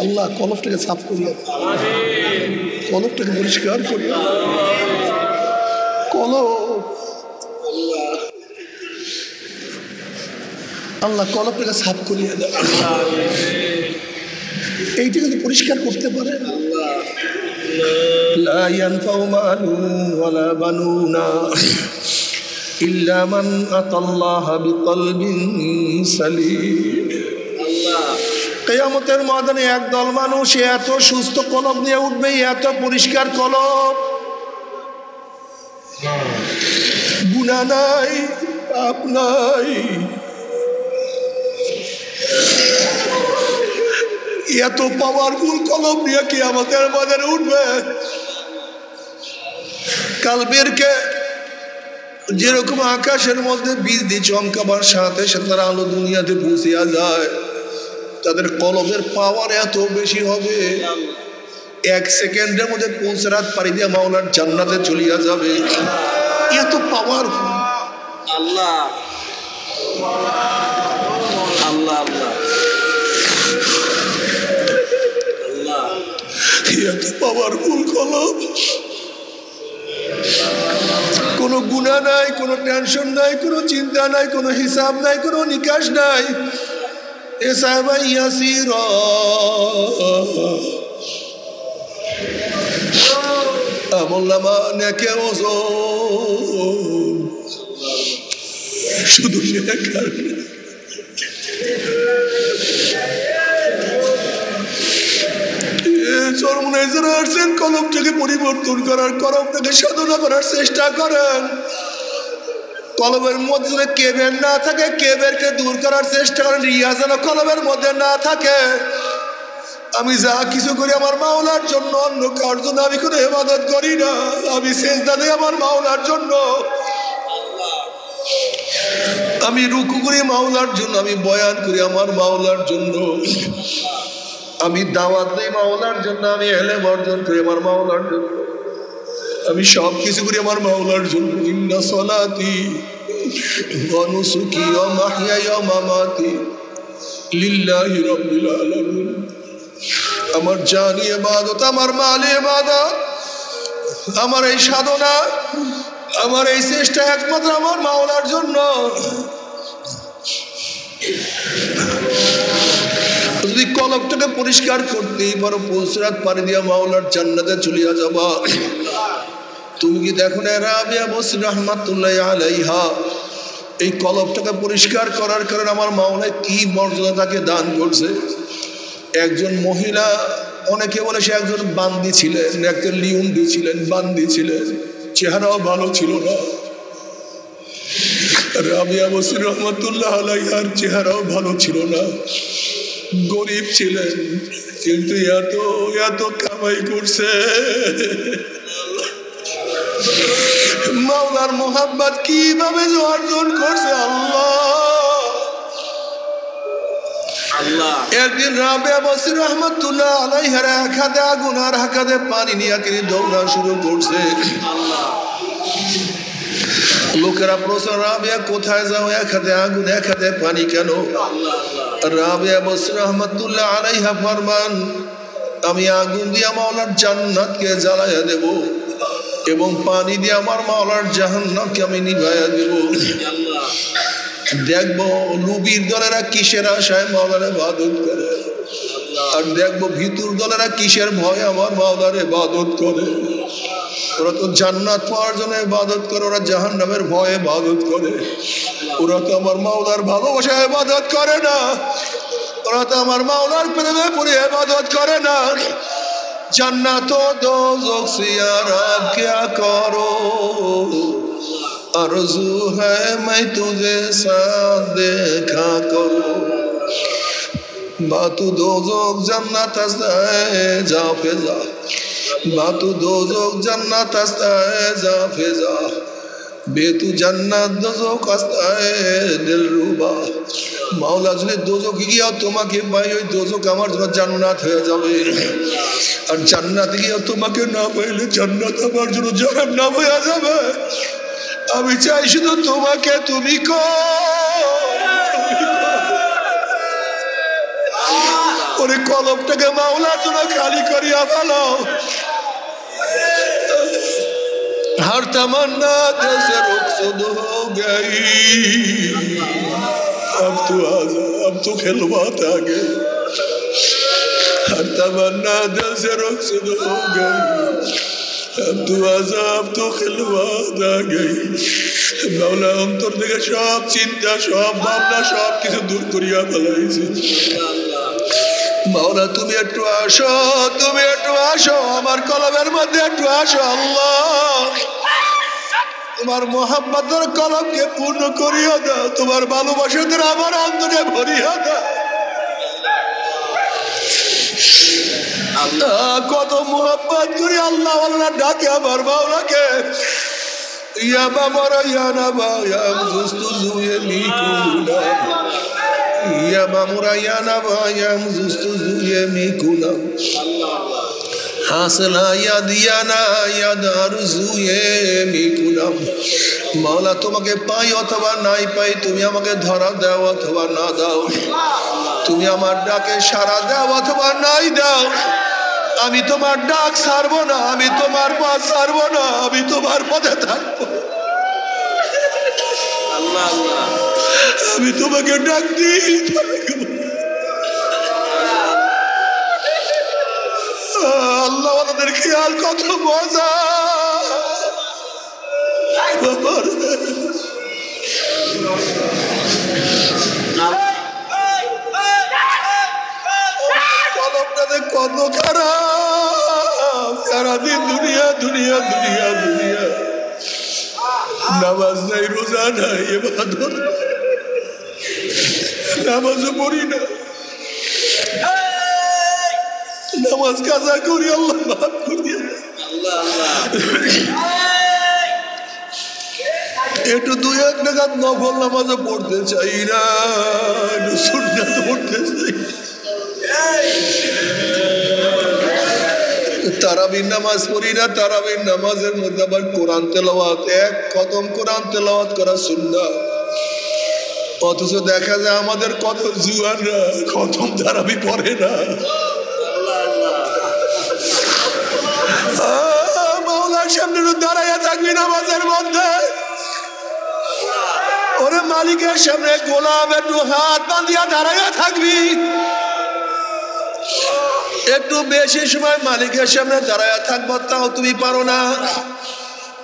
আল্লাহ কলবটাকে সাফ করিয়া দাও, কলবটাকে পরিষ্কার করিয়া দাও। কলব আল্লাহ কলবটাকে সাফ করিয়া দাও। এইটা যদি পরিষ্কার করতে পারে লা ইয়ানফাউ মালুন ওয়ালা বানুনা ইল্লা মান আতাল্লাহা বিকলবিন সালিম। কিয়ামতের ময়দানে একদল মানুষ এত সুস্থ কলব নিয়ে উঠবে, এত পরিষ্কার কলব, গুনাহ নাই, পাপ নাই, এত পাওয়ারফুল কলম নিয়ে কি আমাদের ময়দানে উঠবে। কালবেরকে যেরকম আকাশের মধ্যে বিজলি চমকাবার সাথে সাথে তারা আলো দুনিয়াতে পৌঁছিয়া যায়, তাদের কলমের পাওয়ার এত বেশি হবে, 1 সেকেন্ডের মধ্যে পুলসরাত পাড়ি দিয়ে মাওলার জান্নাতে চলিয়া যাবে। এত পাওয়ারফুল আল্লাহ আল্লাহ আল্লাহ এত পাওয়ারফুল কলম। কোনো গুনাহ নাই, কোনো টেনশন নাই, কোনো চিন্তা নাই, কোনো হিসাব নাই, কোনো নিকাশ নাই। হিসাবা ইয়াসিরা, আমলনামা নেকে ওজন, শুধু নেকার কলমটাকে পরিবর্তন করার, কলমটাকে সাধনা করার চেষ্টা করেন। কলমের মধ্যে কেবের না থাকে, কেবেরকে দূর করার চেষ্টা করেন। রিয়া যেন কলমের মধ্যে না থাকে। আমি যা কিছু করি আমার মাওলার জন্য, অন্য কার জন্য আমি কোনো ইবাদত করি না। আমি সেজদা দেই আমার মাওলার জন্য, আমি রুকু করি মাওলার জন্য, আমি বয়ান করি আমার মাওলার জন্য, আমি দাওয়াত দেই মাওলার জন্য, আমি ইলম অর্জন করি আমার মাওলার জন্য, আমি সব কিছু করি আমার মাওলার জন্য। ইন্না সলাতি ওয়া নুসুকি ওয়া মাহইয়ায়া ওয়া মামাতি লিল্লাহি রাব্বিল আলামিন। আমার জানি ইবাদত, আমার মালি ইবাদত, আমার এই সাধনা, আমার এই চেষ্টা একমাত্র আমার মাওলার জন্য। যদি কলবটাকে পরিষ্কার করতেই পারো, পুলসরাত পাড়ি দিয়া মাওলার জান্নাতে চলিয়া যাবা। তুমি কি দেখো না রাবিয়া বসরি রাহমাতুল্লাহ আলাইহা এই কলবটাকে পরিষ্কার করার কারণে আমার মাওলা কি মর্যাদা তাকে দান করছে। একজন মহিলা, অনেকে বলে সে একজন বান্দি ছিলেন, একজন লিউন্ডি ছিলেন, বান্দি ছিলেন, চেহারাও ভালো ছিল না। রাবিয়া বসরি রাহমাতুল্লাহ আলাইহার চেহারাও ভালো ছিল না, গরিব ছিলেন, কিন্তু এত এত কামাই করছে। মাওলার মোহাব্বত কিভাবে অর্জন করছে আল্লাহ। একদিন রাবিয়া বসরি রাহমাতুল্লাহ আলাইহার এক হাতে আগুন আর এক হাতে পানি নিয়ে তিনি দৌড়া শুরু করছে। লোকেরা প্রশ্ন, রাবিয়া কোথায় যাও, এক হাতে আগুন এক হাতে পানি কেন? রাবিয়া বসরি রাহমাতুল্লাহ আলাইহা ফরমান, আমি আগুন দিয়ে মাওলার জান্নাতকে জ্বালাইয়া দেব এবং পানি দিয়ে আমার মাওলার জাহান্নামকে আমি নিভাইয়া দেব। দেখবো লুবির দলেরা কিসের আশায় মাওলার ইবাদত করে, আর দেখবো ভিতুর দলেরা কিসের ভয়ে আমার মাওলার ইবাদত করে। ওরা তো জান্নাত পাওয়ার জন্য ইবাদত করে, ওরা জাহান্নামের ভয়ে ইবাদত করে। ওরা তো আমার মাওলার ভালোবাসায় ইবাদত করে না, ওরা তো আমার মাওলার প্রেমে পড়ে ইবাদত করে না। जन्नत व दोज़ख से या रब क्या करो, आरज़ू है मैं तुझे साथ देखा करो। बातु दोज़ख जन्नत है जा फिजा, बातु दोज़ख जन्नत है जा फिजा, बेतु जन्नत दोज़ख है दिलरुबा। মাওলা যদি দোজখে গিয়া তোমাকে পাই, ওই দোজখ আমার জন্য জান্নাত হয়ে যাবে। আর জান্নাতে গিয়া তোমাকে না পাইলে জান্নাত আমার জন্য জাহান্নাম হয়ে যাবে। আমি চাই শুধু তোমাকে, তুমি ওরে কলবটাকে মাওলার জন্য খালি করিয়া ভালো। हर तमन्ना दिल से रुखसद हो गई, अब तू आजा, अब तू खिलवात आ गई। हर तमन्ना दिल से रुखसद हो गई, अब तू आजा, अब तू खिलवात आ गई। মাওলা অন্তর থেকে সব চিন্তা, সব ভাবনা, সব কিছু দূর করিয়া ফেলাইছে। মাওলা তুমি একটু আসো, তুমি একটু আসো, আমার কলবের মধ্যে একটু আসো। আল্লাহ তোমার মোহাম্মতের কলবকে পূর্ণ করিয়া দাও, তোমার ভালোবাসাদের আমার অন্তরে ভরিয়া দাও। কত মোহাম্মত করি আল্লাহ আল্লাহ ডাকে আমার মাওলাকে। ইয়া বাবারা ইয়া নাবা ইয়া মুস্তুজুয়ে মিকুনা, ইয়া বামুরা ইয়া নাবা ইয়া মুস্তুজুয়ে মিকুনা, হাসনা ইয়া দিয়ানা ইয়া দারুজুয়ে মিকুনা। মাওলা তোমাকে পাই অথবা নাই পাই, তুমি আমাকে ধরা দাও অথবা না দাও, তুমি আমার ডাকে সাড়া দাও অথবা নাই দাও, আমি তোমার ডাক ছাড়বো না, আমি তোমার পথ ছাড়বো না, আমি তোমার পথে থাকবো। আমি তোমাকে ডাক দিই, আল্লাহ আমাদের খেয়াল কত মজা। কত খারাপ, সারাদিন দুনিয়া দুনিয়া দুনিয়া দুনিয়া, নামাজ নাই, রোজা নাই, ইবাদত, নামাজও পড়ি না, নামাজ কাজা করি, আল্লাহ মাফ করি। একটু দুই এক টাকার নফল নামাজও পড়তে চাই না, একটু সুন্নাত পড়তে চাই। তারাবির নামাজ পড়ি না, তারাবির নামাজের মধ্যে আবার কোরআন তেলাওয়াত, এক খতম কোরআন তেলাওয়াত করা সুন্নাত। অথচ দেখা যায় আমাদের কত জুয়ানরা খতম তারাবি পড়ে না। মাওলার সামনে দাঁড়াইয়া থাকবি নামাজের মধ্যে, ওরে মালিকের সামনে গোলাম একটু হাত বাঁধিয়া দাঁড়াইয়া থাকবি। একটু বেশি সময় মালিকের সামনে দাঁড়াইয়া থাকবো, তাও তুমি পারো না,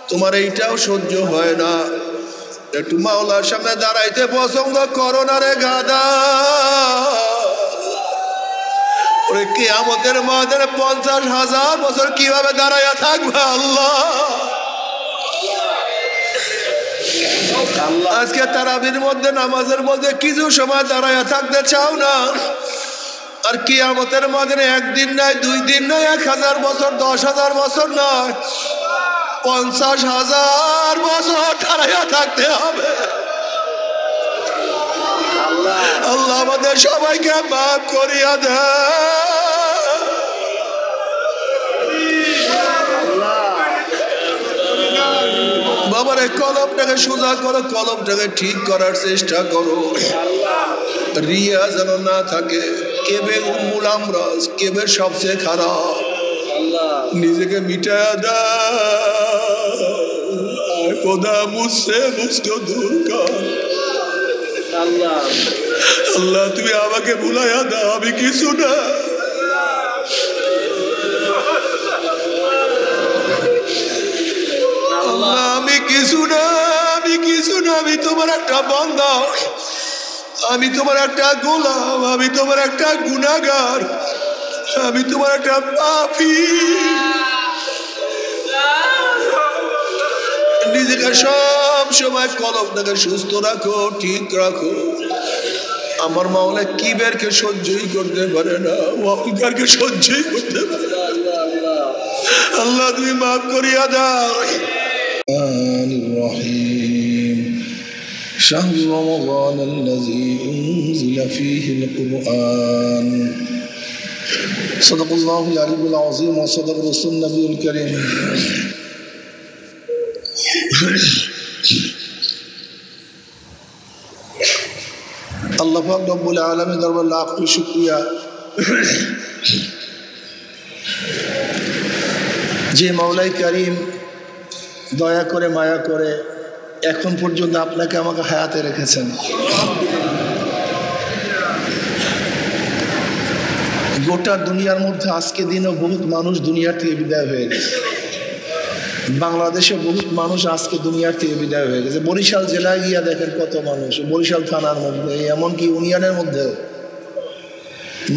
তোমার এইটাও সহ্য হয় না। একটু মাওলার সামনে দাঁড়াইতে পছন্দ করো না রে গাদা। ওরে কিয়ামতের ময়দানে 50,000 বছর কিভাবে দাঁড়াইয়া থাকবে আল্লাহ। আজকে তারাবির মধ্যে, নামাজের মধ্যে কিছু সময় দাঁড়াইয়া থাকতে চাও না, আর কিয়ামতের ময়দানে একদিন নয়, 2 দিন নয়, 1000 বছর, 10,000 বছর নয়, 50,000 বছর দাঁড়াইয়া থাকতে হবে। আল্লাহ আমাদের সবাইকে মাফ করিয়া দেয়। বাবারে কলমটাকে সোজা করো, কলমটাকে ঠিক করার চেষ্টা করো, রিয়া যেন না থাকে। কেবের উম্মুল আমরাজ, কেবের সবচেয়ে খারাপ। নিজেকে মিটায়া দাও, খোদা মুঝসে মুঝকো দূর কর। আল্লাহ তুমি আমাকে ভুলাইয়া দাও, আমি কিছু না। আল্লাহ আমি কিছু না, আমি কিছু না, আমি তোমার একটা বান্দা, আমি তোমার একটা গোলাম, আমি তোমার একটা গুনাহগার, আমি তোমার একটা পাপী। নিজেকে সব সময় কলমটাকে সুস্থ রাখো, ঠিক রাখো। আমার মাওলা কিবেরকে সহ্যই করতে পারে না, অহংকারকে সহ্যই করতে পারে না। আল্লাহ তুমি মাফ করিয়া দাও। রহিম শাহরু রমাদান আল্লাযী উনজিলা ফীহিল কুরআন সাদাকাল্লাহুল আলিয়্যুল আযীম ওয়া সাদাকা রাসূলুন নবিয়্যুল কারীম। আল্লাহ পাক রব্বুল আলামিন দরবার লাখ শুকরিয়া, যে মাওলাই করিম দয়া করে মায়া করে এখন পর্যন্ত আপনাকে আমাকে হায়াতে রেখেছেন, গোটা দুনিয়ার মধ্যে আজকে দিনও বহুত মানুষ দুনিয়ার থেকে বিদায় হয়ে গেছে। বাংলাদেশে বহুত মানুষ আজকে দুনিয়ার থেকে বিদায় হয়ে গেছে। বরিশাল জেলায় গিয়া দেখেন কত মানুষ, বরিশাল থানার মধ্যে, এমনকি ইউনিয়নের মধ্যেও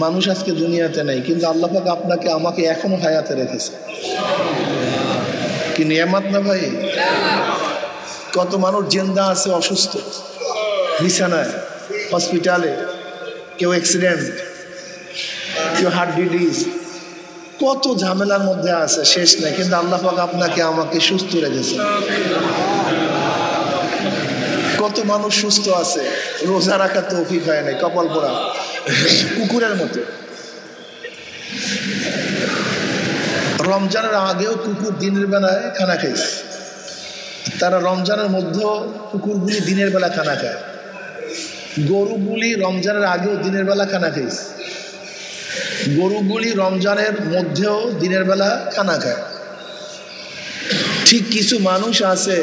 মানুষ আজকে দুনিয়াতে নেই, কিন্তু আল্লাহ পাক আপনাকে আমাকে এখনো হায়াতে রেখেছে। কি নিয়ামত না ভাই? কত মানুষ জিন্দা আছে, অসুস্থ, বিছানায়, হসপিটালে, কেউ অ্যাক্সিডেন্ট, কেউ হার্ট ডিজিজ, কত ঝামেলার মধ্যে আছে, শেষ নেই, কিন্তু আল্লাহ পাক আপনাকে আমাকে সুস্থ রেখেছে। কত মানুষ সুস্থ আছে, রোজা রাখার তৌফিক হয় নাই, কপাল পোড়া কুকুরের মতো। রমজানের আগেও কুকুর দিনের বেলায় খানা খাইছে, তারা রমজানের মধ্যেও কুকুরগুলি দিনের বেলা খানা খায়, গরুগুলি রমজানের আগেও দিনের বেলা খানা খাইছে, গরুগুলি রমজানের মধ্যেও দিনের বেলা খানা খায়। ঠিক কিছু মানুষ আছে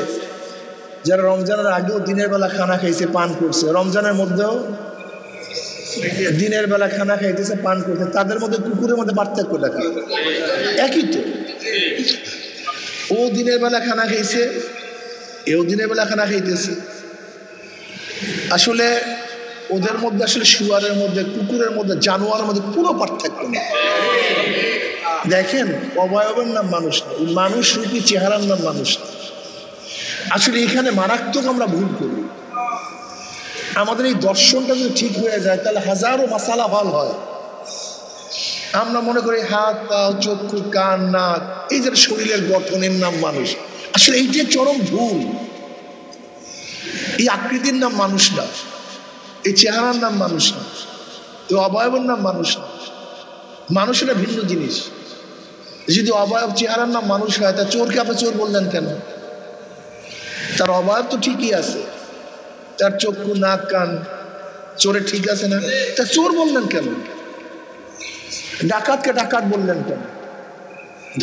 যারা রমজানের আগেও দিনের বেলা খানা খাইছে, পান করছে, রমজানের মধ্যেও দিনের বেলা খানা খাইতেছে, পান করছে। তাদের মধ্যে কুকুরের মধ্যে পার্থক্যটা কি? একই তো। ও দিনের বেলা খানা খাইছে, এও দিনের বেলা খানা খাইতেছে। আসলে ওদের মধ্যে, আসলে শুয়ারের মধ্যে, কুকুরের মধ্যে, জানোয়ারের মধ্যে কোনো পার্থক্য নেই। দেখেন, অবয়বের নাম মানুষ না, মানুষ রূপী চেহারার নাম মানুষ না। আসলে এখানে মারাত্মক আমরা ভুল করি। আমাদের এই দর্শনটা যদি ঠিক হয়ে যায় তাহলে হাজারো মাসালা ভালো হয়। আমরা মনে করি হাত, পা, চক্ষু, কান, নাক, এই যে শরীরের গঠনের নাম মানুষ। আসলে এইটা চরম ভুল। এই আকৃতির নাম মানুষ না, এই চেহারার নাম মানুষ না, এই অবয়বের নাম মানুষ না। মানুষেরা ভিন্ন জিনিস। যদি অবয়ব চেহারার নাম মানুষ হয়, তা চোরকে আপনি চোর বললেন কেন? তার অবয়ব তো ঠিকই আছে, তার চক্ষু, নাক, কান, চোরে ঠিক আছে না? তা চোর বললেন কেন? ডাকাতকে ডাকাত বললেন কেন?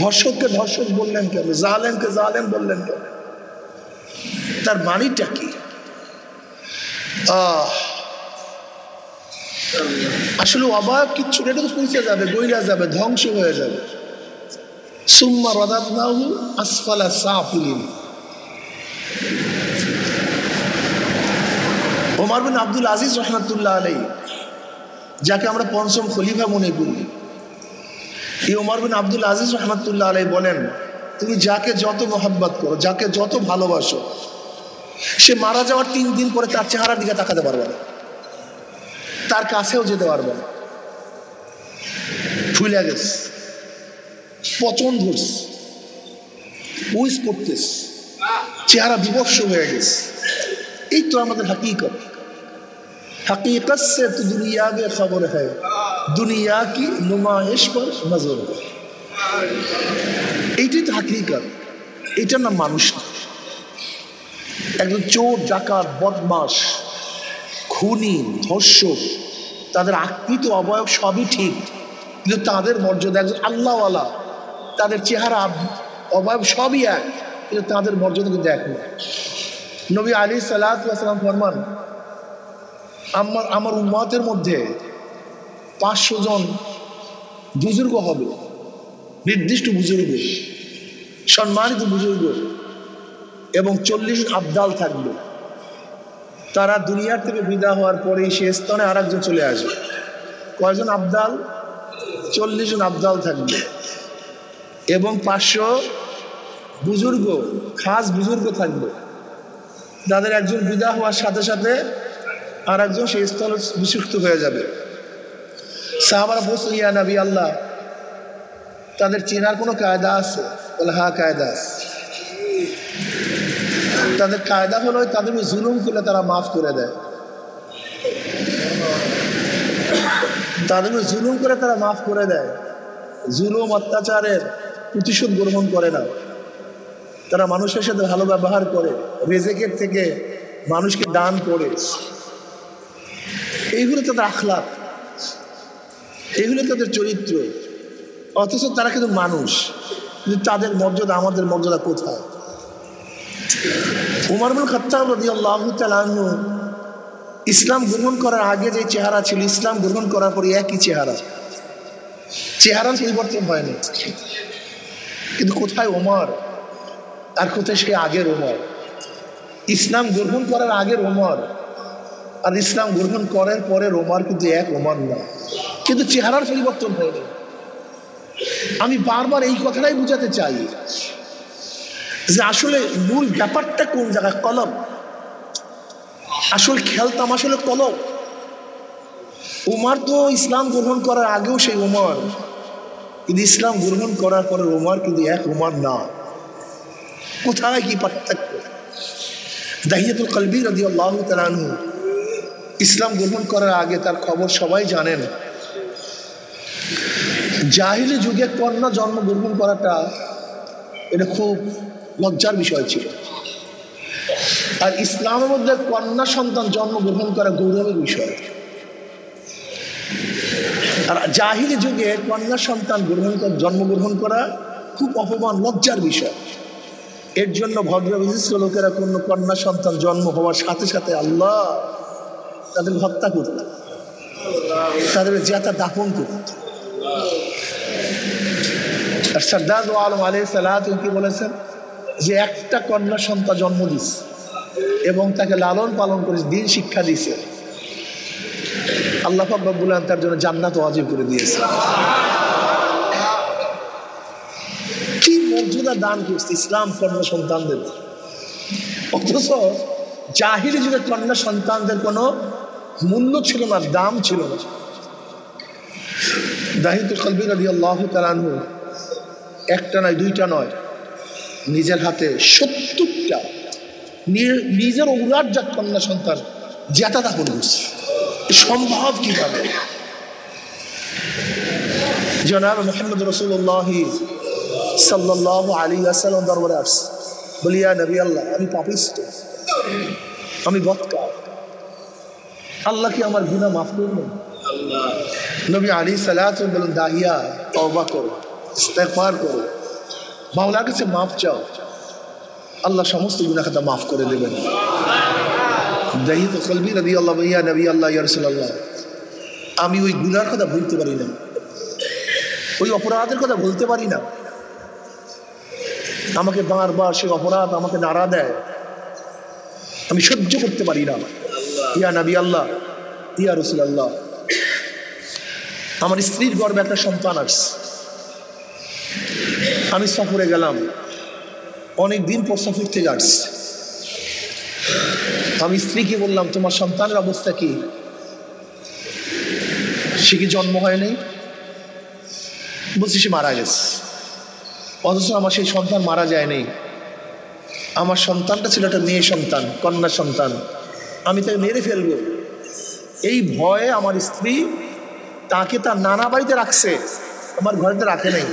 ধর্ষককে ধর্ষক বললেন কেন? জালেমকে জালেম বললেন কেন? তার মানিটা কি? আসলে অবয়ব কিচ্ছু, এটা তো পৌঁছে যাবে, গইলা যাবে, ধ্বংস হয়ে যাবে। সুম্মা রাদাদনাহু আসফালা সাফিলিন। ওমর বিন আব্দুল আজিজ রহমাতুল্লাহ আলাইহি, যাকে আমরা পঞ্চম খলিফা মনে করি, এই ওমর বিন আব্দুল আজিজ রহমাতুল্লাহ আলাইহি বলেন, তুমি যাকে যত মহব্বত করো, যাকে যত ভালোবাসো, সে মারা যাওয়ার 3 দিন পরে তার চেহারার দিকে তাকাতে পারবে না, তার কাছেও যেতে পারবে না। ফুলে গেছে, পচন ধরছে, উইস পড়তেছে, চেহারা বিবর্ষ হয়ে গেছে। এই তো আমাদের হাকিকত। हकीकत से तो दुनिया में खबर है, दुनिया की नुमाइश पर नजर है। এইটাই তো হাকিকত, এটার নাম মানুষ না। একজন চোর, ডাকাত, বদমাস, খুনি, ধর্ষক, তাদের আকৃতি, অবয়ব সবই ঠিক, কিন্তু তাদের মর্যাদা, একজন আল্লাহওয়ালা, তাদের চেহারা, অবয়ব সবই এক, কিন্তু তাদের মর্যাদা কিন্তু এক না। নবী আলাইহিস সালাতু ওয়াস সালাম ফরমান, আমার উম্মতের মধ্যে 500 জন বুজুর্গ হবে, নির্দিষ্ট বুজুর্গ, সম্মানিত বুজুর্গ, এবং 40 জন আবদাল থাকবে। তারা দুনিয়ার থেকে বিদায় হওয়ার পরেই সে স্থানে আর একজন চলে আসবে। কয়জন আবদাল? 40 জন আবদাল থাকবে, এবং 500 বুজুর্গ, খাস বুজুর্গ থাকবে। তাদের একজন বিদায় হওয়ার সাথে সাথে আর একজন সেই স্থলে বিশুদ্ধ হয়ে যাবে। সাহাবারা বলছে, ইয়া নবী আল্লাহ, তাদের চেনার কোনো কায়দা আছে? বলে, হ্যাঁ, কায়দা আছে। তাদের কায়দা হলো তাদের জুলুম করলে তারা মাফ করে দেয়, তাদের জুলুম করে তারা মাফ করে দেয়। জুলুম, অত্যাচারের প্রতিশোধ গ্রহণ করে না। তারা মানুষের সাথে ভালো ব্যবহার করে, রেজেকের থেকে মানুষকে দান করে। এইগুলো তাদের আখলাক। এই হলো তাদের চরিত্র। অথচ তারা কিন্তু মানুষ, কিন্তু তাদের মর্যাদা আমাদের মর্যাদা কোথায়? উমর ইবনে খাত্তাব রাদিয়াল্লাহু তাআলা আনহু ইসলাম গ্রহণ করার আগে যে চেহারা ছিল, ইসলাম গ্রহণ করার পরে একই চেহারা, চেহারার পরিবর্তন হয়নি। কিন্তু কোথায় ওমর আর কোথায় সে আগের ওমর? ইসলাম গ্রহণ করার আগের ওমর আর ইসলাম গ্রহণ করার পরের ওমর কিন্তু এক ওমর না, কিন্তু চেহারার পরিবর্তন হয়নি। আমি বারবার এই কথাটাই বুঝাতে চাই যে আসলে মূল ব্যাপারটা কোন জায়গায়? কলম। আসল খেলতাম আসলে কলম। উমর তো ইসলাম গ্রহণ করার আগেও সেই উমর, কিন্তু ইসলাম গ্রহণ করার পরে উমর কিন্তু এক উমর না। কোথায় কি পার্থক্য? দাহিয়াতুল কলবি রাদিয়াল্লাহু তাআলা আনহু ইসলাম গ্রহণ করার আগে তার খবর সবাই জানেন। জাহিলি যুগে কন্যা জন্মগ্রহণ করাটা এটা খুব লজ্জার বিষয় ছিল, আর ইসলামের মধ্যে কন্যা সন্তান জন্মগ্রহণ করা গৌরবের বিষয়। আর জাহিলি যুগে কন্যা সন্তান জন্মগ্রহণ করা খুব অপমান, লজ্জার বিষয়। এর জন্য ভদ্র বিশিষ্ট লোকেরা কোনো কন্যা সন্তান জন্ম হওয়ার সাথে সাথে আল্লাহ তাদের হত্যা করত, তাদের জেতা দাফন করত। আর সরদার আলম আলাইহিস সালাত কি বলেছেন যে একটা কন্যা সন্তান জন্ম দিছে এবং তাকে লালন পালন করে দিন শিক্ষা দিয়েছে, আল্লাহ পাক রব্বুল আলামিন তার জন্য জান্নাত ওয়াজিব করে দিয়েছে। কি মর্যাদা দান করছে ইসলাম কন্যা সন্তানদের। অথচ জাহিলি যুগে কন্যা সন্তানদের কোনো মূল্য ছিল না, দাম ছিল না। দাহিয়াতুল কলবি রাদিয়াল্লাহু তাআলা আনহু একটা নয়, দুইটা নয়, নিজের হাতে ৭০টা নিজের ঔলাদজাত কন্যা সন্তান জেতা দাফন করছে। সম্ভব কিভাবে? জনাব মুহাম্মদ রাসূলুল্লাহ সাল্লাল্লাহু আলাইহি ওয়াসাল্লাম দরবারে আসছে, বলি ইয়া নবী আল্লাহ, আমি পাপিষ্ট, আমি বদকার, আল্লাহ কি আমার গুনাহ মাফ করবেন? নবী আলাইহিস সালাতু বলেন, দাহিয়া তওবা করো, ইস্তেগফার করো, মাওলার কাছে মাফ চাও, আল্লাহ সমস্ত গুনাহ খাতা মাফ করে দেবেন। দাহিয়াতুল কলবি রাদিয়াল্লাহু ইয়া নবী আল্লাহ ইয়া রাসূলুল্লাহ, আমি ওই গুনার কথা ভুলতে পারি না, ওই অপরাধের কথা ভুলতে পারি না। আমাকে বারবার সেই অপরাধ আমাকে নাড়া দেয়, আমি সহ্য করতে পারি না। ইয়া নবী আল্লাহ ইয়া রাসূলুল্লাহ, আমার স্ত্রীর গর্ভে একটা সন্তান আসছে, আমি সফরে গেলাম, অনেক দিন পর সফর থেকে আসছে। আমি স্ত্রীকে বললাম, তোমার সন্তানের অবস্থা কি? সে কি জন্ম হয়নি? বলছি সে মারা গেছে। অথচ আমার সেই সন্তান মারা যায়নি, আমার সন্তানটা ছিল একটা মেয়ে সন্তান, কন্যা সন্তান, আমি তাকে মেরে ফেলবো এই ভয়ে আমার স্ত্রী তাকে তার নানা বাড়িতে রাখছে, আমার ঘরেতে রাখে নাই।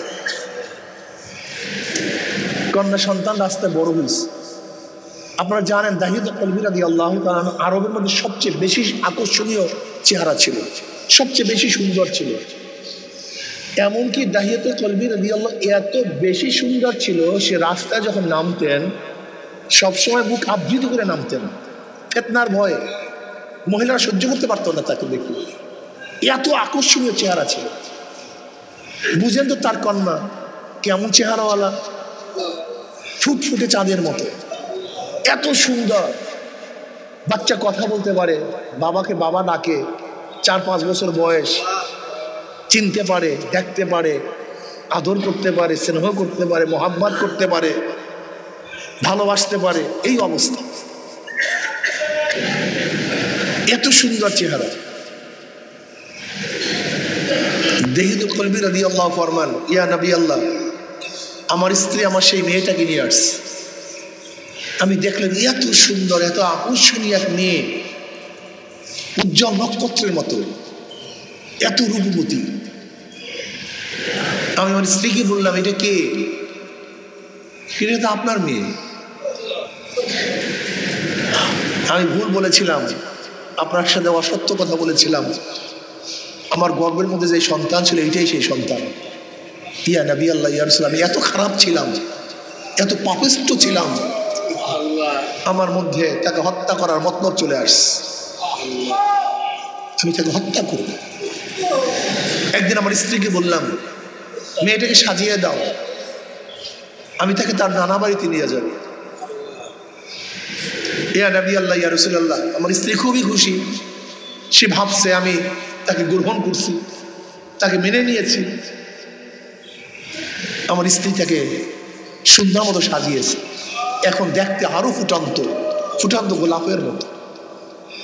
কন্যা সন্তান রাস্তায় বড় হয়েছে। আপনারা জানেন দাহিয়াতুল কলবি রাদিয়াল্লাহু তাআলা আরবের মধ্যে সবচেয়ে বেশি আকর্ষণীয় চেহারা ছিল, সবচেয়ে বেশি সুন্দর ছিল। এমনকি দাহিয়াতুল কলবি রাদিয়াল্লাহু এত বেশি সুন্দর ছিল, সে রাস্তায় যখন নামতেন সবসময় বুক আবৃত করে নামতেন, ফিতনার ভয়ে। মহিলারা সহ্য করতে পারতো না তাকে দেখে, এত আকর্ষণীয় চেহারা ছিল। বুঝেন তো তার কন্যা কেমন চেহারাওয়ালা, ফুটফুটে চাঁদের মতো, এত সুন্দর। বাচ্চা কথা বলতে পারে, বাবাকে বাবা ডাকে, 4-5 বছর বয়স, চিনতে পারে, দেখতে পারে, আদর করতে পারে, স্নেহ করতে পারে, মোহাব্বত করতে পারে, ভালোবাসতে পারে, এই অবস্থা। এত সুন্দর চেহারা। দাহিয়াতুল কলবি রাদিয়াল্লাহু ফরমান, ইয়া নবী আল্লাহ, আমার স্ত্রী আমার সেই মেয়েটাকে নিয়ে আসছে। আমি দেখলাম এত সুন্দর, এত আকর্ষণীয় এক মেয়ে, উজ্জ্বল নক্ষত্রের মতো, এত রূপবতী। আমি আমার স্ত্রীকে বললাম, এটা কে? এটা তো আপনার মেয়ে। আমি ভুল বলেছিলাম, আপনার সাথে অসত্য কথা বলেছিলাম, আমার গর্বের মধ্যে যে সন্তান ছিল এইটাই সেই সন্তান। ইয়া নবী আল্লাহ ইয়া রাসূল, আমি এত খারাপ ছিলাম, এত পাপিষ্ঠ ছিলাম, আমার মধ্যে তাকে হত্যা করার মতলব চলে আসছে, আমি তাকে হত্যা করব। একদিন আমার স্ত্রীকে বললাম, মেয়েটাকে সাজিয়ে দাও, আমি তাকে তার নানা বাড়িতে নিয়ে যাব। ইয়া নবী আল্লাহ ইয়া রাসূলুল্লাহ, আমার স্ত্রী খুবই খুশি। সে ভাবছে আমি তাকে গ্রহণ করছি, তাকে মেনে নিয়েছি। আমার স্ত্রী তাকে সুন্দর মতো সাজিয়েছে, এখন দেখতে আরো ফুটান্ত ফুটান্ত গোলাপের মতো,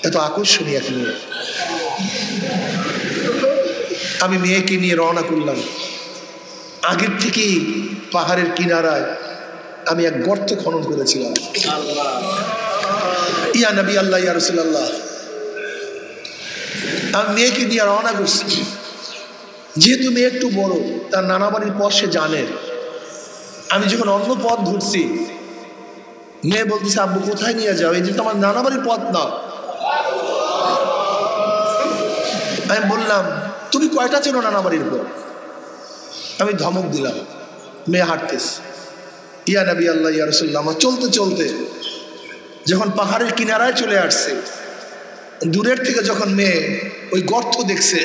এত আকর্ষণীয় এক মেয়ে। আমি মেয়েকে নিয়ে রওনা করলাম। আগের থেকেই পাহাড়ের কিনারায় আমি এক গর্ত খনন করেছিলাম। ইয়া নবী আল্লাহ ইয়া রাসূলুল্লাহ, আমি মেয়েকে নিয়ে রওনা করছি। যেহেতু মেয়ে একটু বড়, তার নানা বাড়ির পথ সে জানে। আমি যখন অন্য পথ ধরছি, মেয়ে বলতেছে, আব্বু কোথায় নিয়ে যাও? এই যে তোমার নানা বাড়ির পথ না। আমি বললাম, তুমি কয়টা চেনো নানা বাড়ির পথ? আমি ধমক দিলাম। মেয়ে হাঁটতেছে। ইয়া নবী আল্লাহ ইয়া রাসূলুল্লাহ, আমার চলতে চলতে যখন পাহাড়ের কিনারায় চলে আসছে, দূরের থেকে যখন মেয়ে ওই গর্ত দেখছে,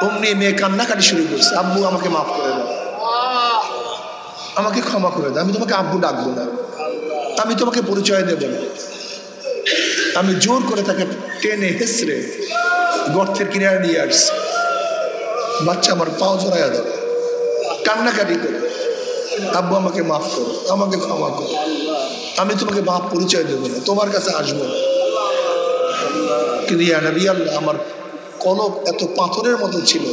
অমনি মেয়ে কান্নাকাটি শুরু করছে, আব্বু আমাকে মাফ করে দাও, আমাকে ক্ষমা করে দাও, আমি তোমাকে আব্বু ডাকবো না, আমি তোমাকে পরিচয় দেব না। আমি জোর করে তাকে টেনে হেসড়ে গর্তের কিনারে নিয়ে আসছি। বাচ্চা আমার পাও জড়াইয়া দেবে, কান্নাকাটি করে, আব্বু আমাকে মাফ করো, আমাকে ক্ষমা করো, আমি তোমাকে বাপ পরিচয় দেবো না, তোমার কাছে আসবো না। কিন্তু ইয়া নবী আল্লাহ, আমার কলব এত পাথরের মতো ছিল,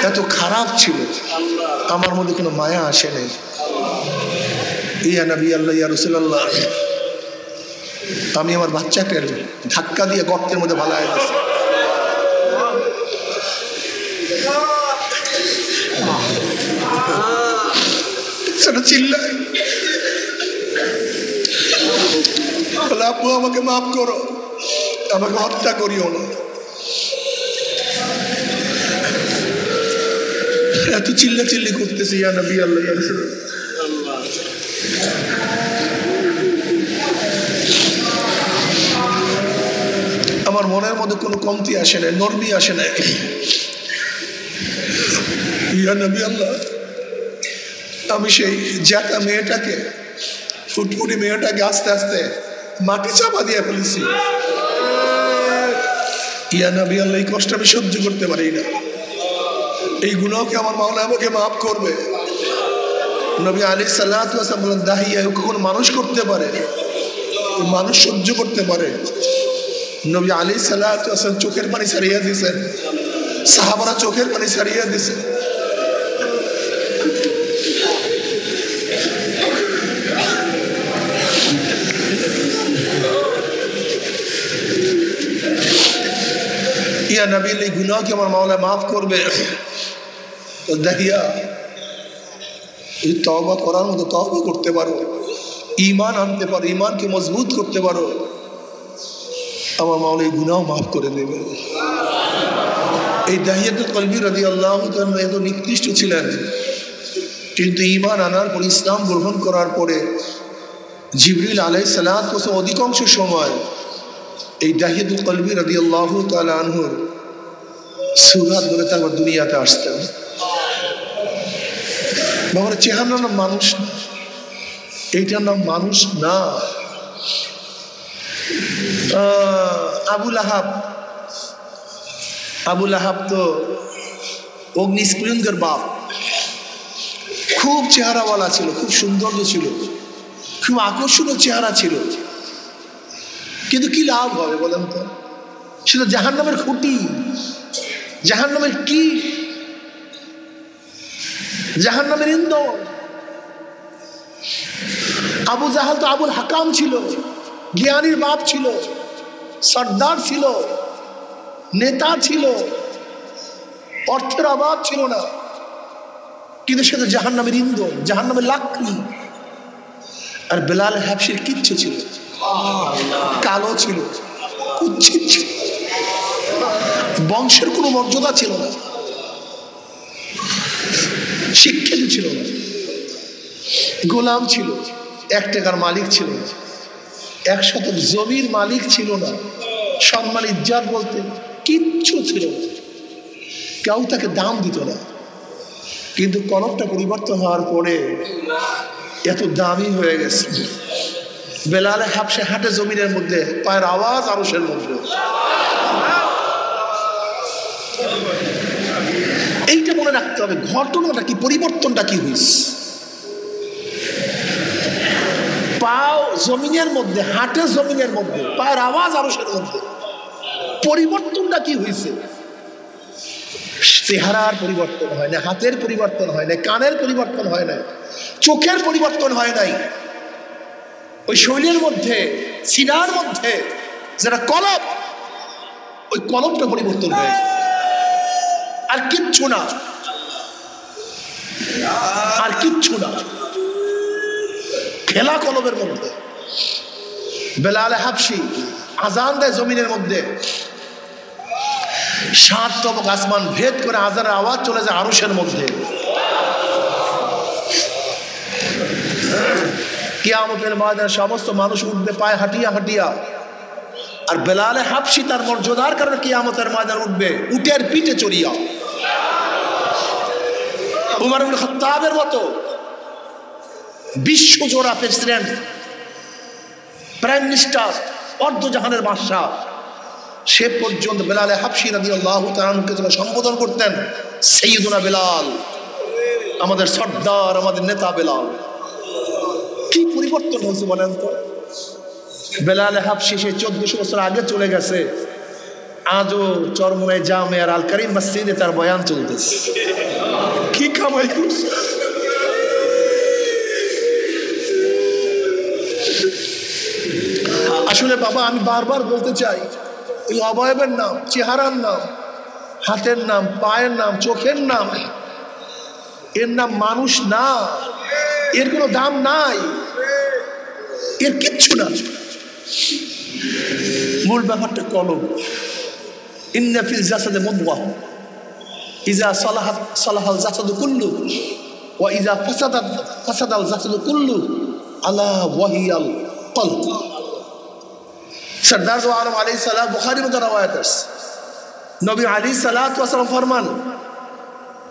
এত খারাপ ছিল, আমার মধ্যে কোনো মায়া আসে নাই। ইয়া নবী আল্লাহ ইয়া রাসূলুল্লাহ, আমি আমার বাচ্চাকে ধাক্কা দিয়ে গর্তের মধ্যে ভালায় দিয়েছি। সেটা চিল্লায়, বলে, আব্বু আমাকে মাফ করো, আমাকে হত্যা করিও না। এত চিল্লা চিল্লি করতেছি। ইয়া নবী আল্লাহ ইয়া রাসূলুল্লাহ, আমার মনের মধ্যে কোনো কমতি আসে নাই, নরমি আসে নাই। ইয়া নবী আল্লাহ, আমি সেই জ্যাঠা মেয়েটাকে, ফুটফুটি মেয়েটাকে আস্তে আস্তে মাটি চাপা দিয়ে ফেলেছি। ইয়া নবী আল্লাহ, এই কষ্ট আমি সহ্য করতে পারি না, এই গুনাহকে আমার মাওলা আমাকে মাফ করবে। নবী আলাইহিস সালাতু ওয়াস সালাম বলেন, দাহিয়া কখন মানুষ করতে পারে, মানুষ সহ্য করতে পারে। নবী আলাইহিস সালাতু ওয়াস সালাম চোখের পানি ছাড়িয়ে দিয়েছেন, সাহাবারা চোখের পানি ছাড়িয়ে দিয়েছে। ইয়া নবী, এই গুনাহকে আমার মাওলা মাফ করবে। তো দাহিয়া, এই তওবা করার মতো তওবা করতে পারো, ঈমান আনতে পারো, ঈমানকে মজবুত করতে পারো, আমার মাওলা এই গুনাহ মাফ করে দেবে। এই দাহিয়াতুল কলবি রাদিয়াল্লাহু তাআলা এত নিকৃষ্ট ছিলেন, কিন্তু ঈমান আনার পর, ইসলাম গ্রহণ করার পরে জিবরিল আলাইহিস সালাতু ওয়াস সালাম অধিকাংশ সময় এই দাহিয়াতুল কলবি রাদিয়াল্লাহু তাআলা আনহুর সুরাত বলে তারপর দুনিয়াতে আসতেন। বাবার চেহারার নাম মানুষ, এইটার নাম মানুষ না। আবু লাহাব তো অগ্নিস্ফুলিঙ্গের বাপ, খুব চেহারাওয়ালা ছিল, খুব সৌন্দর্য ছিল, খুব আকর্ষণীয় চেহারা ছিল, কিন্তু কি লাভ হবে বলেন তো? সেটা জাহান্নামের খুঁটি, জাহান্নামের কি, জাহান্নামের ইন্ধন। আবু জাহাল তো আবুল হাকাম ছিল, জ্ঞানীর বাপ ছিল, সর্দার ছিল, নেতা ছিল, অর্থের অভাব ছিল না, কিন্তু সে তো জাহান্নামের ইন্ধন, জাহান্নামের লাকড়ি। আর বেলাল হাবশির কিচ্ছু ছিল, কালো ছিল, কুচ্ছিত ছিল। বংশের কোনো মর্যাদা ছিল না, শিক্ষিত ছিল না, গোলাম ছিল, 1 টাকার মালিক ছিল না, 100 জমির মালিক ছিল না, সম্মান ইজ্জত বলতে কিচ্ছু ছিল না, কেউ তাকে দাম দিত না। কিন্তু কলমটা পরিবর্তন হওয়ার পরে এত দামি হয়ে গেছে। বেলালে হাবশে হাঁটে জমিনের মধ্যে, পায়ের আওয়াজ আরশের মধ্যে। এইটা মনে রাখতে হবে, ঘটনাটা কি, পরিবর্তনটা কি হয়েছে। পাও জমিনের মধ্যে, হাঁটে জমিনের মধ্যে, পায়ের আওয়াজ আরশের মধ্যে, পরিবর্তনটা কি হয়েছে। চেহারার পরিবর্তন হয় না, হাতের পরিবর্তন হয় না, কানের পরিবর্তন হয় না, চোখের পরিবর্তন হয় নাই, ওই শৈলের মধ্যে, সিনার মধ্যে যেটা কলব, ওই কলবটা পরিবর্তন হয়, আর কিচ্ছু না, আর কিচ্ছু না। খেলা কলবের মধ্যে। বেলালে হাবশি আজান দেয় জমিনের মধ্যে, 7 তবক আসমান ভেদ করে আজানের আওয়াজ চলে যায় আরশের মধ্যে। কিয়ামতের ময়দানে সমস্ত মানুষ উঠবে পায়ে হাঁটিয়া হাঁটিয়া, আর বেলালে হাবশি তার মর্যাদার কারণে কিয়ামতের ময়দানে উঠবে উটের পিঠে চড়িয়া। উমর ইবনে খাত্তাবের মতো বিশ্বজোড়া প্রেসিডেন্ট, প্রাইম মিনিস্টার, অর্ধজাহানের বাদশাহ, সে পর্যন্ত বেলালে হাবশি রাদিয়াল্লাহু তাআলা আনহুকে সম্বোধন করতেন সাইয়্যিদুনা বেলাল, আমাদের সর্দার, আমাদের নেতা বেলাল। কি পরিবর্তন হয়েছে বলেন তো। বেলালে হাবশি সে 1400 বছর আগে চলে গেছে, আজও চরমোনাই জামে আর আল কারিম মসজিদে তার বয়ান চলতেছে। কি কামাই করছে। আসলে বাবা আমি বারবার বলতে চাই, এই অবয়বের নাম, চেহারার নাম, হাতের নাম, পায়ের নাম, চোখের নাম, এর নাম মানুষ না, এর কোনো দাম নাই, এর কিচ্ছু না। মূল ব্যাপারটা কলব। ইন্না ফিল জাসাদি মুদগাহ ইযা সালাহাত সালাহাল জাসাদু কুল্লু ওয়া ইযা ফাসাদাত ফাসাদাল জাসাদু কুল্লু আলা ওয়াহিয়াল কলব। সরদার আলম আলাইহিস সালাম বুখারীর মধ্যে রওয়ায়াত আছে, নবী আলাইহিস সালাতু ওয়াস সালাম ফরমান,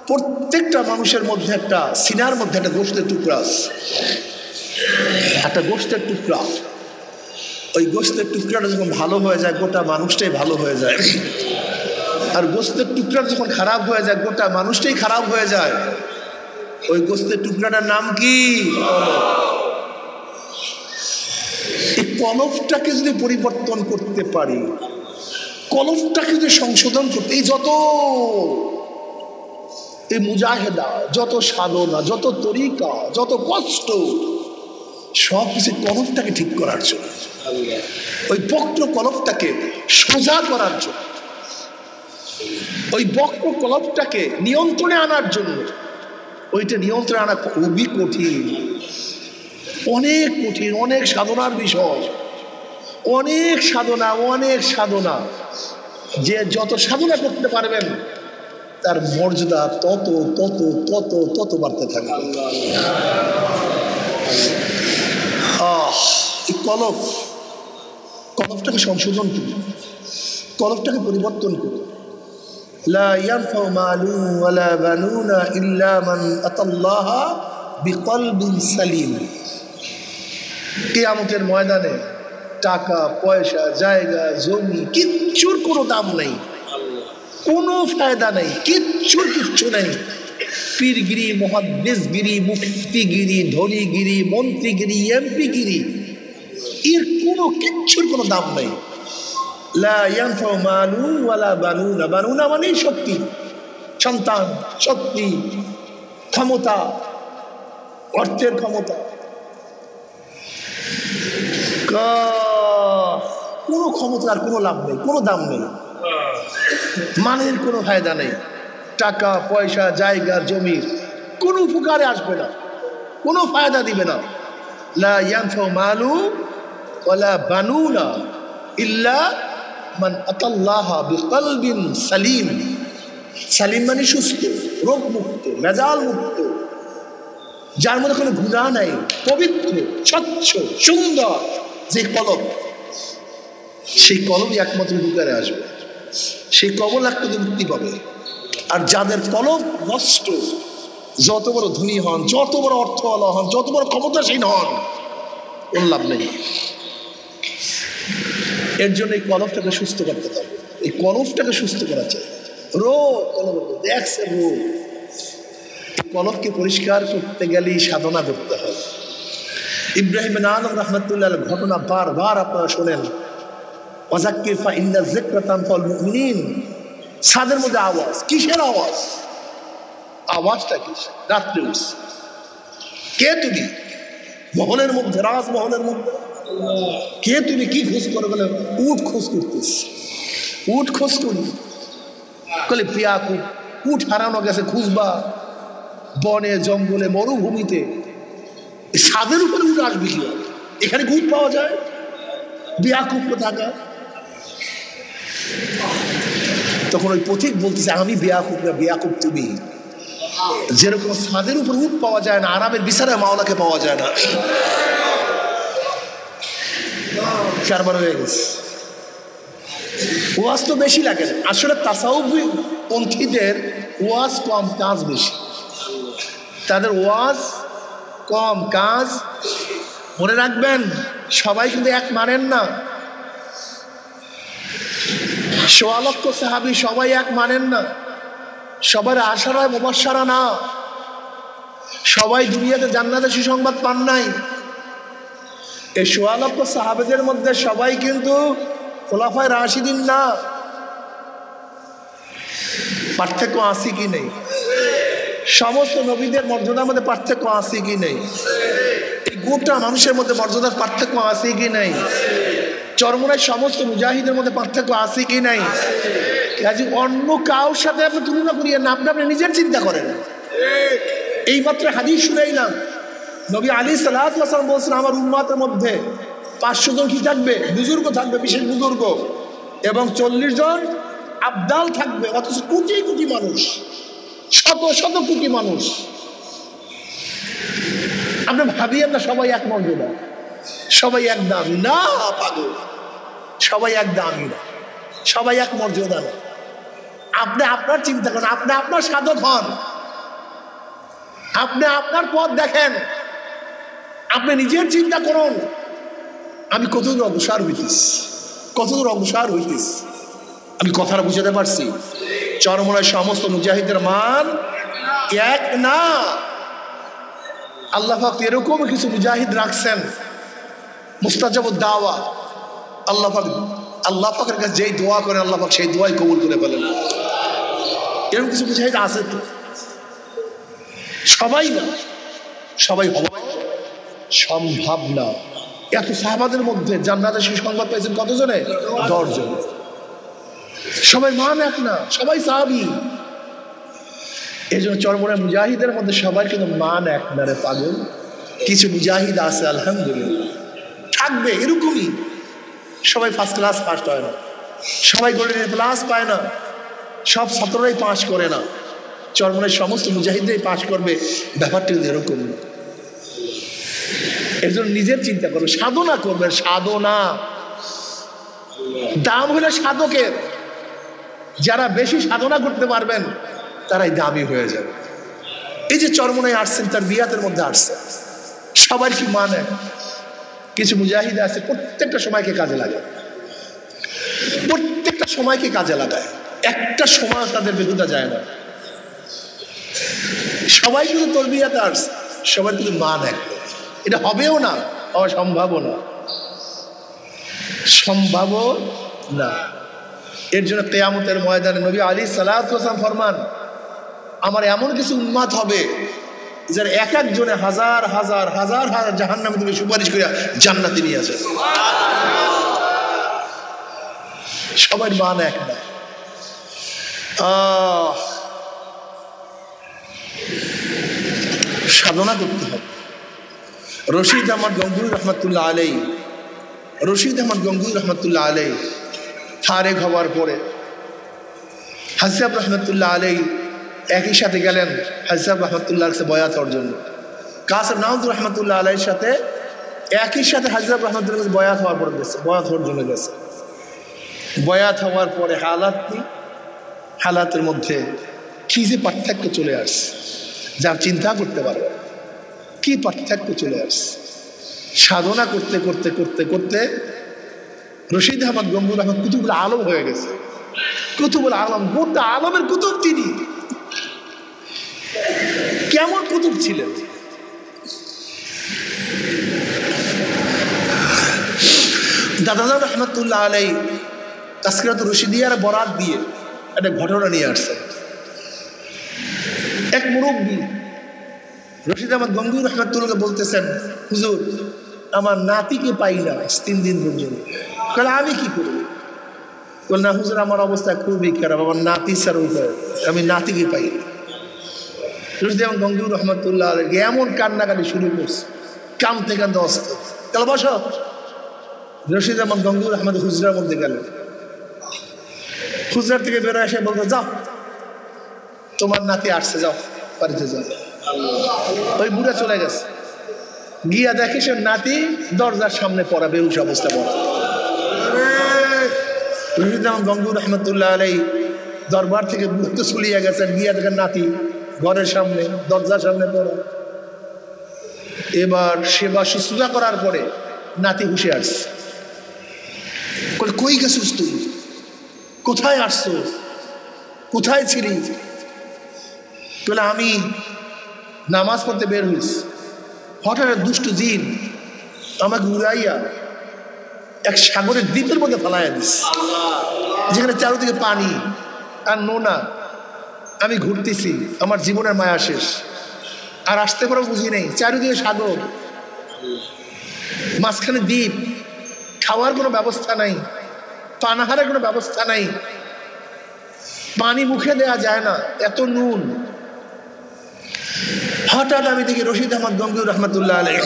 প্রত্যেকটা মানুষের মধ্যে একটা সিনার মধ্যে একটা গোশতের টুকরা আছে, একটা গোশতের টুকরা। ওই গোশতের টুকরাটা যখন ভালো হয়ে যায় গোটা মানুষটাই ভালো হয়ে যায়, আর গোশতের টুকরাটা যখন খারাপ হয়ে যায় গোটা মানুষটাই খারাপ হয়ে যায়। ওই গোশতের টুকরাটার নাম কি? এই কলবটাকে যদি পরিবর্তন করতে পারি, কলবটাকে যদি সংশোধন করতে, এই যত এই মুজাহেদা, যত সাধনা, যত তরিকা, যত কষ্ট, সব কিছু কলবটাকে ঠিক করার জন্য, ওই বক্র কলবটাকে সোজা করার জন্য, ওই বক্র কলবটাকে নিয়ন্ত্রণে আনার জন্য। ওইটা নিয়ন্ত্রণে আনা খুবই কঠিন, অনেক কঠিন, অনেক সাধনার বিষয়, অনেক সাধনা, অনেক সাধনা। যে যত সাধনা করতে পারবেন তার মর্যাদা তত তত তত তত বাড়তে থাকবে। এই কলবটাকে সংশোধন করুন, কলবটাকে পরিবর্তন করুন। লা ইয়ানফাউ মালুন ওয়ালা বানুনা ইল্লা মান আতাল্লাহা বিকলবিন সালিম। কিয়ামতের ময়দানে টাকা পয়সা, জায়গা জমি, কিচ্ছুর কোনো দাম নেই, কোনো ফায়দা নেই, কিচ্ছু নেই। পীরগিরি, মুহাদ্দিসগিরি, মুফতিগিরি, ধনীগিরি, মন্ত্রীগিরি, এমপিগিরি, এর কোনো কিচ্ছুর কোনো দাম নেই। লা ইয়ানফাউ মালুন ওয়ালা বানুনা, বানুনা মানে শক্তি, সন্তান, শক্তি, ক্ষমতা, অর্থের ক্ষমতা, কোনো ক্ষমতার কোনো লাভ নেই, কোনো দাম নেই, মানের কোনো ফায়দা নেই। টাকা পয়সা, জায়গা জমির কোনো উপকারে আসবে না, কোনো ফায়দা দিবে না। লা ইয়ানফাউ মালু ওয়ালা বানুনা ইল্লা মান আতাল্লাহা বিকলবিন সালিম। সালিম মানে সুস্থ, রোগ মুক্ত, মেজাল মুক্ত, যার মধ্যে কোনো গুনাহ নাই, পবিত্র, স্বচ্ছ, সুন্দর যে কলব, সেই কলবই একমাত্র উপকারে আসবে, সেই কবল একমাত্র মুক্তি পাবে। আর যাদের কলব নষ্ট, যত বড় ধনী হন, যত বড় অর্থওয়ালা হন, যত বড় ক্ষমতাসীন হন, ওর লাভ নেই। এর জন্য এই কলবটাকে সুস্থ করতে হবে, এই কলবটাকে সুস্থ করা চাই। রোগ কলব দেখছে রোগ, কলবকে পরিষ্কার করতে গেলেই সাধনা করতে হবে। ইব্রাহিম বিন আদম রাহমাতুল্লাহ আলাইহির ঘটনা বারবার আপনারা শোনেন। ওয়াযাক্কির ফা ইন্না যিকরা তানফাউল মুমিনিন। ছাদের মধ্যে আওয়াজ, কিসের আওয়াজ? আওয়াজটা কি? রাত্রে উঠছে। কে তুমি? মহলের মধ্যে, রাজমহলের মধ্যে। কে তুমি? কি খোঁজ করে? বলে উট খোঁজ করতেছ। উট খোঁজ করি বলে প্রিয়া উট হারানো গেছে, খুঁজবা বনে জঙ্গলে মরুভূমিতে, ছাদের উপরে উঠ আসবে কি? এখানে উট পাওয়া যায়? বেয়াকুব থাকা। তখন ওই পথিক বলতেছে আমি বেয়াকুব না, বেয়াকুব তুমি। যেরকম ছাদের উপর উট পাওয়া যায় না, আরামের বিছানায় মাওলাকে পাওয়া যায় না। কারবার হয়ে গেছে। ওয়াজ তো বেশি লাগে না আসলে, তাসাউফ পন্থীদের ওয়াজ কম, কাজ বেশি। তাদের ওয়াজ কম, কাজ। মনে রাখবেন, সবাই কিন্তু এক মানেন না। ১৬ লক্ষ সাহাবী সবাই এক মানেন না। সবার আশারায় মুবাশশারা না। সবাই দুনিয়াতে জান্নাতের সুসংবাদ পান নাই। এই ১৬ লক্ষ সাহাবীদের মধ্যে সবাই কিন্তু খোলাফায়ে রাশিদিন না। পার্থক্য আছে কি নেই? সমস্ত নবীদের মর্যাদার মধ্যে পার্থক্য আছে কি নেই? এই গোটা মানুষের মধ্যে মর্যাদার পার্থক্য আছে কি নেই? চরমোনায় সমস্ত মুজাহিদের মধ্যে পার্থক্য আছে কি নাই? কাজে অন্য কারোর সাথে আপনি তুলনা করিয়েন না, আপনি আপনি নিজের চিন্তা করেন। এইমাত্র হাদিস শুনাইলাম, নবী আলী সাল্লাল্লাহু আলাইহি ওয়াসাল্লাম বলছেন আমার উম্মতের মধ্যে 500 জন কি থাকবে? বুজুর্গ থাকবে, বিশেষ বুজুর্গ, এবং 40 জন আবদাল থাকবে। অথচ কোটি কোটি মানুষ, শত শত কোটি মানুষ। আপনি ভাবিয়েন না সবাই এক মর্যাদা, সবাই এক দামি না। পাগল, সবাই এক দামি না, সবাই এক মর্যাদা না। আপনি আপনার চিন্তা করেন, আপনি আপনার সাধক হন, আপনি আপনার পথ দেখেন, আপনি নিজের চিন্তা করুন। আমি কতদূর অগ্রসর হইতেছি, কতদূর অগ্রসর হইতেছি। আমি কথাটা বুঝাতে পারছি? চরমোনায় সমস্ত মুজাহিদের মান এক না। আল্লাহ পাক এরকম কিছু মুজাহিদ রাখছেন, মুস্তাজাবুদ দাওয়া। আল্লাহ পাকের কাছে যেই দোয়া করেন আল্লাহ পাক সেই দোয়াই কবুল করে ফেলেন। এরকম কিছু মুজাহিদ আছে তো? সবাই না, সবাই হওয়া সম্ভব না। এত সাহাবাদের মধ্যে জান্নাতের সুসংবাদ পেয়েছেন কতজনে? 10 জন। সবাই মান এক না, সবাই সাহাবী। এই জন্য চরমোনায় মুজাহিদের মধ্যে সবার কিন্তু মান এক না রে পাগল। কিছু মুজাহিদ আছে আলহামদুলিল্লাহ, থাকবে এরকমই। সবাই ফার্স্ট ক্লাস ফার্স্ট হয় না, সবাই গোল্ডেন প্লাস পায় না, সব ছাত্ররাই পাস করে না। চরমোনায় সমস্ত মুজাহিদরাই পাস করবে, ব্যাপারটা কিন্তু এরকম না। এর জন্য নিজের চিন্তা করবে, সাধনা করবে। সাধনা দাম হলে সাধকের। যারা বেশি সাধনা করতে পারবেন তারাই দামি হয়ে যাবে। এই যে চরমোনায় আসছেন, তার বিয়াতের মধ্যে আসছেন, সবার কি মানে? কিছু মুজাহিদ আছে প্রত্যেকটা সময়কে কাজে লাগায়, প্রত্যেকটা সময়কে কাজে লাগায়, একটা সময় তাদের বেহুদা যায় না। সবাই কিন্তু তরবিয়াতে আসছে, সবার কিন্তু মান এক। এটা হবেও না, অসম্ভব না, সম্ভব না। এর জন্য কিয়ামতের ময়দানে নবী আলী সাল্লাল্লাহু আলাইহি ওয়াসাল্লাম ফরমান, আমার এমন কিছু উম্মত হবে যারা এক একজনে হাজার হাজার হাজার হাজার জাহান্নামী থেকে সুপারিশ করে জান্নাতে নিয়ে আসে। সবার মান এক না। সাধনা করতে হবে। রশিদ আহমদ গঙ্গুই রহমতুল্লাহ আলাইহি, রশিদ আহমদ গঙ্গুই রহমতুল্লাহ আলাইহি ফারেক হওয়ার পরে হাজী সাহেব রহমতুল্লাহ আলাই একই সাথে গেলেন হাজী সাহেব রহমতুল্লাহ কাছে বয়াত হওয়ার জন্য। কাসেম নাউজ রহমতুল্লাহ আলাইয়ের সাথে একই সাথে হাজী সাহেব রহমতুল্লাহ কাছে বয়াত হওয়ার পরে গেছে, বয়াত হওয়ার জন্য গেছে। বয়াত হওয়ার পরে হালাত কি, হালাতের মধ্যে কি যে পার্থক্য চলে আসছে যা চিন্তা করতে পারবে, কি পার্থক্য চলে আসছে। সাধনা করতে করতে করতে করতে রশিদ আহমদ গম্বুর আহমদ কুতুবুল আলম হয়ে গেছে। কুতুবুল আলম, গোটা আলমের কুতুব তিনি। কেমন কুতুব ছিলেন! দাদা রহমতুল্লাহ আলাই তাসকিরাত রশিদিয়ার বরাত দিয়ে একটা ঘটনা নিয়ে আসছেন। এক মুরব্বী রশিদ আহমদ গঙ্গুর রহমতুল্লাহকে বলতেছেন, হুজুর আমার নাতিকে পাই না 3 দিন পর্যন্ত। বলে আমি কি করি? বলে না হুজুর আমার অবস্থা খুবই খারাপ, আমার নাতি ছাড়া উপায়, আমি নাতিকে পাই না। রশিদ আহমদ গঙ্গুর রহমতুল্লাহ আলাইকে এমন কান্নাকাটি শুরু করছে, কাঁদতে কাঁদতে অস্ত। তাহলে বসো। রশিদ আহমদ গঙ্গুর আহমদ হুজরার মধ্যে গেল। হুজরার থেকে বেরো এসে বলতো, যাও তোমার নাতি আসছে, যাও বাড়িতে যাও। ওই বুড়া চলে গেছে, গিয়া দেখে সে নাতি দরজার সামনে পড়া, বেহুশ অবস্থা পড়া। রশিদ আহমদ গঙ্গুর রহমতুল্লাহ আলাই দরবার থেকে বুড়তে চলিয়ে গেছেন, গিয়া দেখেন নাতি ঘরের সামনে দরজার সামনে পড়া। এবার সেবা শুশ্রূষা করার পরে নাতি হুশে আসছে। কই গেছিস তুই? কোথায় আসছো? কোথায় ছিলি? বলে আমি নামাজ পড়তে বের হইছি, হঠাৎ দুষ্ট জিন আমাকে উড়াইয়া এক সাগরের দ্বীপের মধ্যে ফেলাইয়া দিস, যেখানে চারদিকে পানি আর নোনা। আমি ঘুরতেছি, আমার জীবনের মায়া শেষ, আর আসতে পারো বুঝি নেই। চারিদিকে সাগর, মাঝখানে দ্বীপ, খাওয়ার কোনো ব্যবস্থা নাই, পানাহারের কোনো ব্যবস্থা নাই, পানি মুখে দেয়া যায় না, এত নুন। হঠাৎ আমি দেখি রশিদ আহমদ গঙ্গুর রহমতুল্লাহ আলাই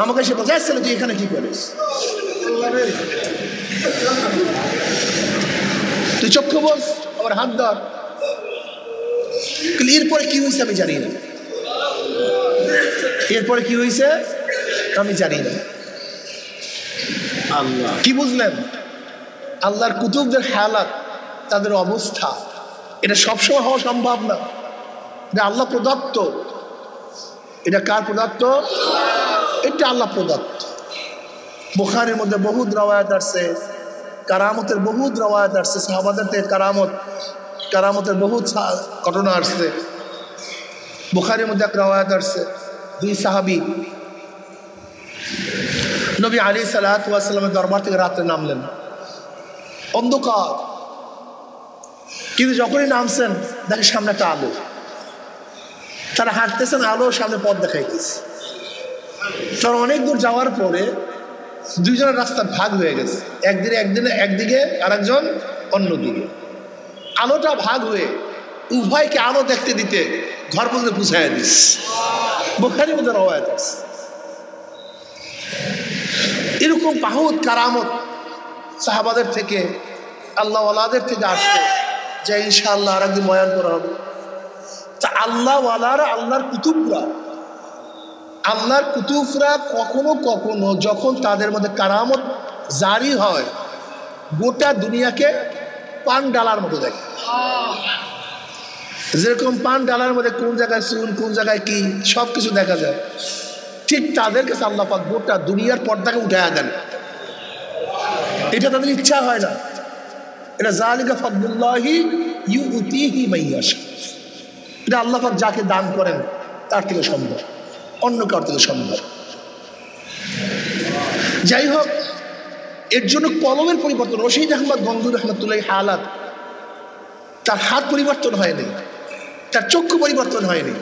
আমাকে সে বোঝাচ্ছিল, তুই এখানে কি করিস? তুই চক্ষু বস, আমার হাত ধর। এরপরে কি হয়েছে আমি জানি না, এরপরে কি হয়েছে আমি জানি না। কি বুঝলেন? আল্লাহর কুতুবদের হালাত, তাদের অবস্থা, এটা সবসময় হওয়া সম্ভব না। এটা আল্লাহ প্রদত্ত। এটা কার প্রদত্ত? এটা আল্লাহ প্রদত্ত। বুখারীর মধ্যে বহুত রওয়ায়াত আসছে, কারামতের বহুত রওয়ায়াত আসছে, সাহাবাদের থেকে কারামতের বহুত ঘটনা আসছে। বুখারীর মধ্যে এক রওয়ায়াত আসছে, 2 সাহাবী নবী আলাইহিস সালাতু ওয়াস সালামের দরবার থেকে রাতে নামলেন, অন্ধকার, কিন্তু যখনই নামছেন দেখে সামনে একটা আলো। তারা হাঁটতেছেন, আলো সামনে পথ দেখাইতেছে। তারা অনেক দূর যাওয়ার পরে 2 জনের রাস্তা ভাগ হয়ে গেছে, একদিকে আর একজন অন্যদিকে। আলোটা ভাগ হয়ে উভয়কে আলো দেখতে দিতে ঘর পর্যন্ত পৌঁছায় দিস। বুখারীর মধ্যে রওয়ায়াত আছে। এরকম বহুত কারামত সাহাবাদের থেকে, আল্লাহ ওয়ালাদের থেকে আসছে, যা ইনশাআল্লাহ আর একদিন বয়ান করা হবে। তা আল্লাহ ওয়ালারা, আল্লাহর কুতুবরা কখনো কখনো যখন তাদের মধ্যে কারামত জারি হয়, গোটা দুনিয়াকে পান ডালার মতো দেখে। যেরকম পান ডালার মধ্যে কোন জায়গায় চুন, কোন জায়গায় কি সব কিছু দেখা যায়, ঠিক তাদের কাছে আল্লাহ পাক গোটা দুনিয়ার পর্দাকে উঠায়া দেন। এটা তাদের ইচ্ছা হয় না, এটা যালিকা ফাদলুল্লাহি ইউতিহি মাইয়াশা। এটা আল্লাহ পাক যাকে দান করেন তার থেকে সম্ভব, অন্য কার থেকে সম্ভব। যাই হোক, এর জন্য কলমের পরিবর্তন। রশিদ আহমদ গঙ্গুর রহমতুল্লাহ হালাত, তার হাত পরিবর্তন হয়নি, তার চক্ষু পরিবর্তন হয়নি,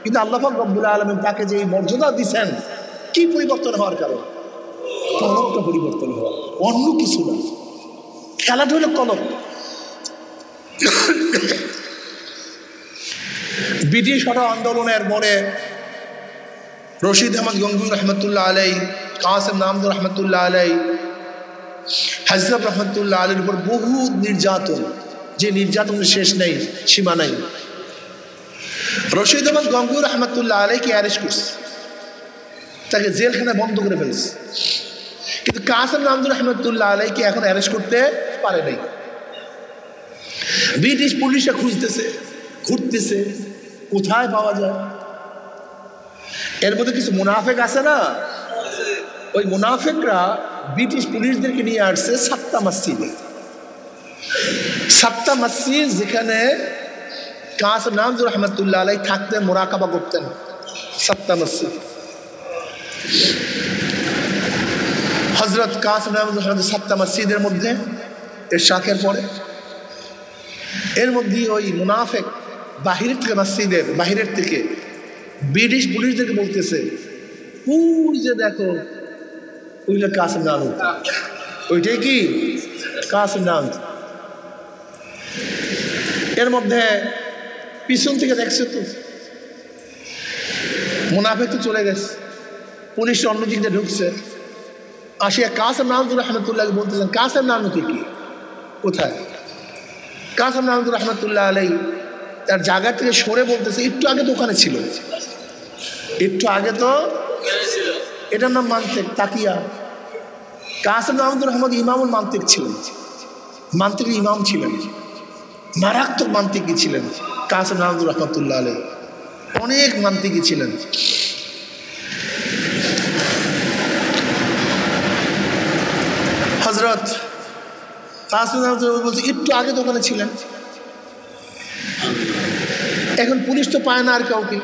কিন্তু আল্লাহ পাক রব্বুল আলামিন তাকে যে মর্যাদা দিচ্ছেন, কি পরিবর্তন হওয়ার কারণ? কলমটা পরিবর্তন হওয়া, অন্য কিছু না। খেলাটা হলো কলম। ব্রিটিশ হঠাৎ আন্দোলনের পরে রশিদ আহমদ গঙ্গুর রহমতুল্লাহ আলাই, কাসেম নামদুর রহমতুল্লাহ আলাই হাজরত রহমতুল্লাহ আলাইহির উপর বহু নির্যাতন, যে নির্যাতনের শেষ নেই, সীমা নাই। রশিদ আহমদ গঙ্গুর রহমতুল্লাহ আলাইকে অ্যারেস্ট করছে, তাকে জেলখানায় বন্ধ করে ফেলছে, কিন্তু কাসেম নামদুর রহমতুল্লাহ আলাইকে এখন অ্যারেস্ট করতে পারে নাই। ব্রিটিশ পুলিশে খুঁজতেছে, ঘুরতেছে, কোথায় পাওয়া যায়। এর মধ্যে কিছু মুনাফেক আছে না, ওই মুনাফেকরা ব্রিটিশ পুলিশদেরকে নিয়ে আসছে সাত্তা মসজিদে। সাত্তা মসজিদ যেখানে কাসেম নামদুর রহমতুল্লাহ আলাই থাকতেন, মোরাকাবা করতেন, সাত্তা মসজিদ। হজরত কাসেম নামদুর রহমতুল্লাহ সাত্তা মসজিদের মধ্যে এর শাখের পরে, এর মধ্যে ওই মুনাফেক বাহিরের থেকে, মসজিদের বাহিরের থেকে ব্রিটিশ পুলিশদেরকে বলতেছে, ওই যে দেখো, ওইটা কাসেম নামদুর, ওইটাই কি কাসেম নামদুর। এর মধ্যে পিছন থেকে দেখছে তো মুনাফেক তো চলে গেছে, পুলিশ অন্য দিক দিয়ে ঢুকছে, আসিয়া কাসেম নামদুর রহমতুল্লাহকে বলতেছেন, কাসেম নামদুর কি, কোথায়? কাসেম নামদুর রহমতুল্লাহ আলাই তার জায়গা থেকে সরে বলতেছে, একটু আগে তো ওখানে ছিল, একটু আগে তো, এটার নাম মান্তিক, তাকিয়া। কাসেম নামদুর রহমত ইমামুল মান্তিক ছিলেন, মান্তিকের ইমাম ছিলেন, মারাত্মক মান্তিকই ছিলেন কাসেম নামদুর রহমতুল্লাহ আলাই, অনেক মান্তিকই ছিলেন। হজরত কাসেম নামদুর বলছে, একটু আগে তো ওখানে ছিলেন। এখন পুলিশ তো পায় না আর কাউকে,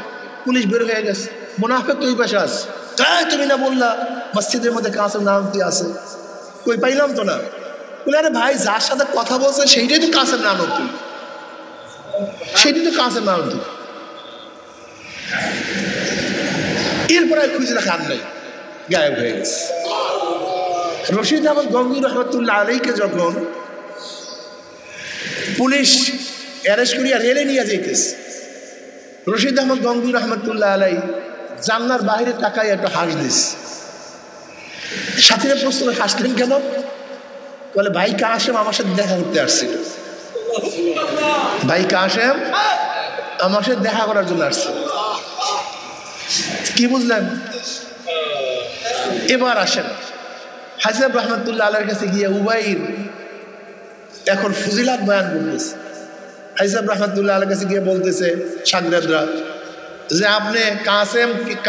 পুলিশ বের হয়ে গেছে, মুনাফেক তো ওই পাশে আছে, তুমি না বললা মসজিদের মধ্যে কাসেম নামদুর আছে, কই পাইলাম তো না। বলে, আরে ভাই, যার সাথে কথা বলছে সেইটাই তো কাসেম নামদুর, সেটি তো কাসেম নামদুর। এরপরে খুঁজে দেখা আর নাই, গায়েব হয়ে গেছে। রশিদ আহমদ গঙ্গুর রহমতুল্লাহ আলাইকে যখন পুলিশ অ্যারেস্ট করিয়া রেলে নিয়ে যাইতেছে, রশিদ আহমদ গঙ্গুর রহমতুল্লাহ আলাই জানলার বাইরে তাকায় একটা হাঁস দিস। সাথীরা প্রশ্ন, হাসলেন কেন? বলে, ভাই কাসেম আমার সাথে দেখা করতে আসছিল, ভাই কাসেম আমার সাথে দেখা করার জন্য আসছে। কি বুঝলেন? এবার আসেন হাজরত রহমতুল্লাহ আলাইহির কাছে গিয়ে উবাইর এখন ফজিলাত বয়ান করতেছে। হাজরত রহমতুল্লাহ আলাইহির কাছে গিয়ে বলতেছে শাগরেদরা যে, আপনি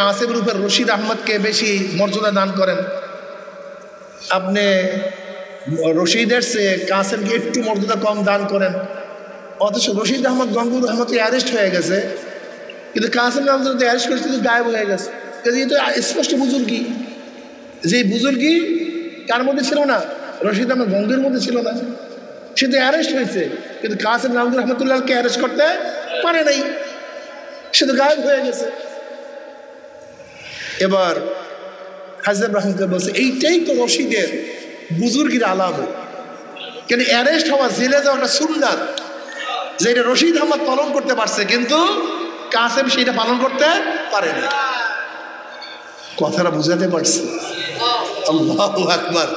কাসেম রূপের রশিদ আহমদকে বেশি মর্যাদা দান করেন, আপনি রশিদের চেয়ে কাসেমকে একটু মর্যাদা কম দান করেন, অথচ রশিদ আহমদ গঙ্গুর রহমত অ্যারেস্ট হয়ে গেছে, কিন্তু কাসেম আহমদ অ্যারেস্ট করেছে, কিন্তু গায়েব হয়ে গেছে। এই তো স্পষ্ট বুজুর্গি, যে বুজুর্গি কার মধ্যে ছিল না, রশিদ আহমদ গঙ্গুর মধ্যে ছিল না, সে তো অ্যারেস্ট হয়েছে, কিন্তু কাসেম আহমদ রহমতুল্লাহকে অ্যারেস্ট করতে পারে নাই, সে তো গায়েব হয়ে গেছে। এবার হাজরত রহমতুল্লাহ বলছে, এইটাই তো রশিদের বুজুর্গির আলামত, কেন অ্যারেস্ট হওয়া, জেলে যাওয়াটা সুন্নাত, যেটা রশিদ আহমদ পালন করতে পারছে, কিন্তু কাসেম সেটা পালন করতে পারেনি। কথাটা বুঝাতে পারছে? আল্লাহু আকবার।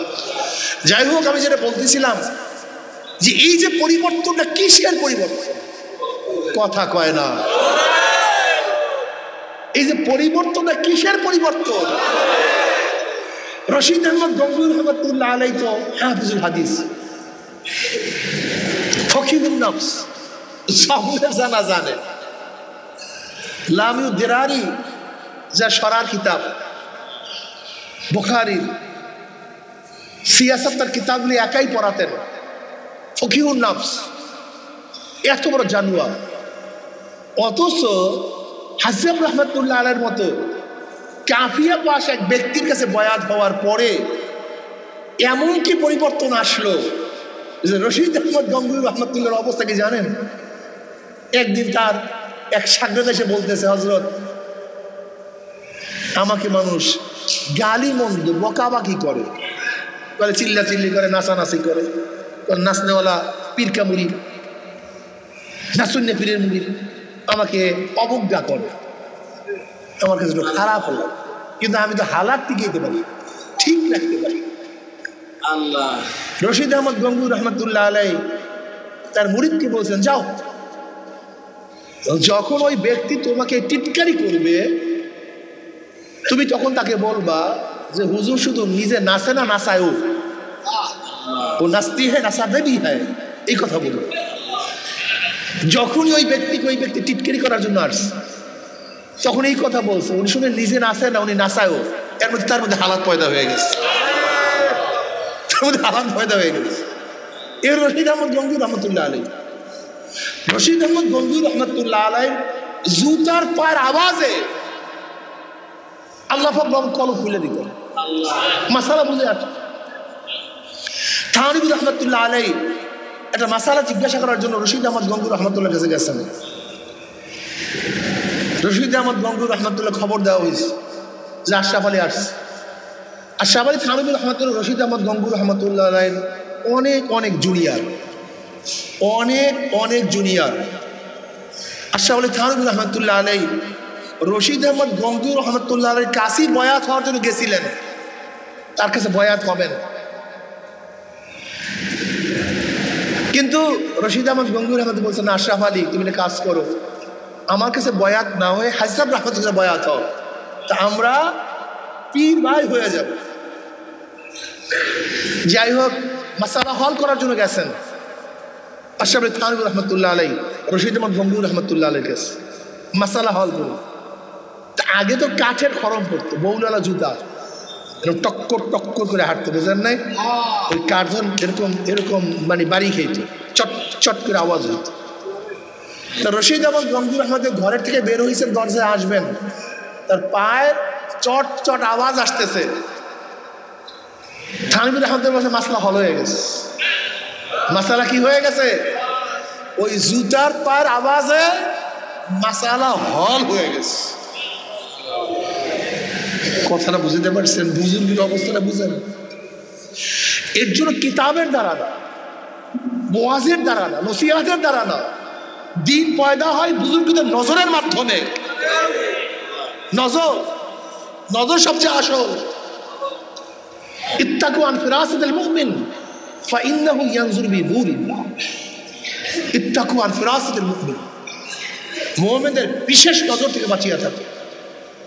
যাই হোক, আমি যেটা বলতেছিলাম যে এই যে পরিবর্তনটা, কিসের পরিবর্তন? কথা কয় না। এই যে পরিবর্তনটা কিসের পরিবর্তন? রশিদ আহমদ গঙ্গুর রহমতুল্লাহ আলাই তো হাফিজুল হাদিস, ফকিহুন নফস, সাহুলের জানা জানে, লামিউ দেরারি যা শরার কিতাব, বুখারীর সিয়াসত তার কিতাবগুলি একাই পড়াতেন, ফকিহুন নফস, এত বড় জানুয়া। অথচ হাজরত রহমতুল্লাহ আলাইহির মতো কাফিয়া পাশ এক ব্যক্তির কাছে বয়াত হওয়ার পরে এমন কি পরিবর্তন আসলো যে রশিদ আহমদ গঙ্গুর রহমতুল্লাহর অবস্থা কি জানেন? একদিন তার এক শাগরেদ এসে বলতেছে, হজরত আমাকে মানুষ গালি মন্দ বকাবাকি করে, বলে চিল্লা চিল্লি করে, নাচানাচি করে, নাচনেওয়ালা পীরকা মুড়ি, নাচুন্নে পীরের মুড়ি, আমাকে অবজ্ঞা করে। আমার কাছে একটু খারাপ হলো, কিন্তু আমি তো হালাত টিকে যেতে পারি, ঠিক রাখতে পারি। আল্লাহ রশিদ আহমদ গঙ্গুর রহমতুল্লাহ আলাই তার মুরিদকে বলছেন, যাও, যখন ওই ব্যক্তি তোমাকে টিটকারি করবে তুমি তখন তাকে বলবা যে হুজুর শুধু নিজে নাচে না, নাচায় ও নাচতি হ্যাঁ নাচা দেবী হ্যাঁ, এই কথা বলবো। যখনই ওই ব্যক্তি টিটকারি করার জন্য আসছে তখন এই কথা বলছে, উনি শুনে নিজে নাচে না, উনি নাচায়ও। এর মধ্যে তার মধ্যে হালাত পয়দা হয়ে গেছে, তার মধ্যে হালাত পয়দা হয়ে গেছে। এর রশিদ আহমদ গঙ্গুর রহমতুল্লাহ আলাই, রশিদ আহমদ গঙ্গুর রহমতুল্লাহ আলাই জুতার পায়ের আওয়াজে আল্লাহ পাক কলব খুলে দিতেন, মাসালা বুঝে আসে। থানবী রহমতুল্লাহ আলাই একটা মাসালা জিজ্ঞাসা করার জন্য রশিদ আহমদ গঙ্গুর রহমতুল্লাহ কাছে গেছেন। রশিদ আহমদ গঙ্গুর রহমতুল্লাহ খবর দেওয়া হয়েছে যে আশরাফ আলী আসছে। আশরাফ আলী থানবী রহমতুল্লাহ রশিদ আহমদ গঙ্গুর রহমতুল্লাহ আলাইয়ের অনেক জুনিয়র, অনেক জুনিয়র। আশরাফ আলী থানবী রহমতুল্লাহ আলাই রশিদ আহমদ গঙ্গুর রহমতুল্লাহ আলাইয়ের কাছেই বয়াত হওয়ার জন্য গেছিলেন, তার কাছে বয়াত হবেন। কিন্তু রশিদ আহমদ গঙ্গুর রহমত বলছেন, আশরাফ আলী তুমি একটা কাজ করো, আমার কাছে বয়াত না হয়ে হাজরাত রহমতুল্লাহ বয়াত হও, তা আমরা পীর ভাই হয়ে যাব। যাই হোক, মাসালা হল করার জন্য গেছেন আশরাফ আলী থানবী রহমতুল্লাহ আলাই রশিদ আহমদ গঙ্গুর রহমতুল্লাহ আলাইয়ের কাছে মাসালা হল করুন। আগে তো কাঠের খরম পড়তো, বউলালা জুতা, টক্কর করে হাঁটতো, বুঝলেন নাই? ওই কাঠন এরকম মানে বাড়ি খেত, চট করে আওয়াজ হইত। তা রশিদ আহমদ গঙ্গুর রহমতের ঘরের থেকে বের হয়েছেন, দরজায় আসবেন, তার পায়ের চট আওয়াজ আসতেছে। থানবী রহমতের কাছে মাসলা হল হয়ে গেছে। মাসালা কি হয়ে গেছে? ওই জুতার পায়ের আওয়াজে মাসালা হল হয়ে গেছে। কথাটা বুঝতে পারছেন? বুজুর্গের অবস্থাটা বুঝেন। এর জন্য কিতাবের দ্বারা না, ওয়াজের দ্বারা না, নসিহতের দ্বারা না, দিন পয়দা হয় বুজুর্গদের নজরের মাধ্যমে। নজর সবচেয়ে আসল। ইত্তাকু আন ফিরাসাতিল মুমিন ফাইন্নাহু ইয়ানজুরু বিনুরিল্লাহ। ইত্তাকু আন ফিরাসাতিল মুমিন, মুমিনদের বিশেষ নজর থেকে বাঁচিয়ে থাকে,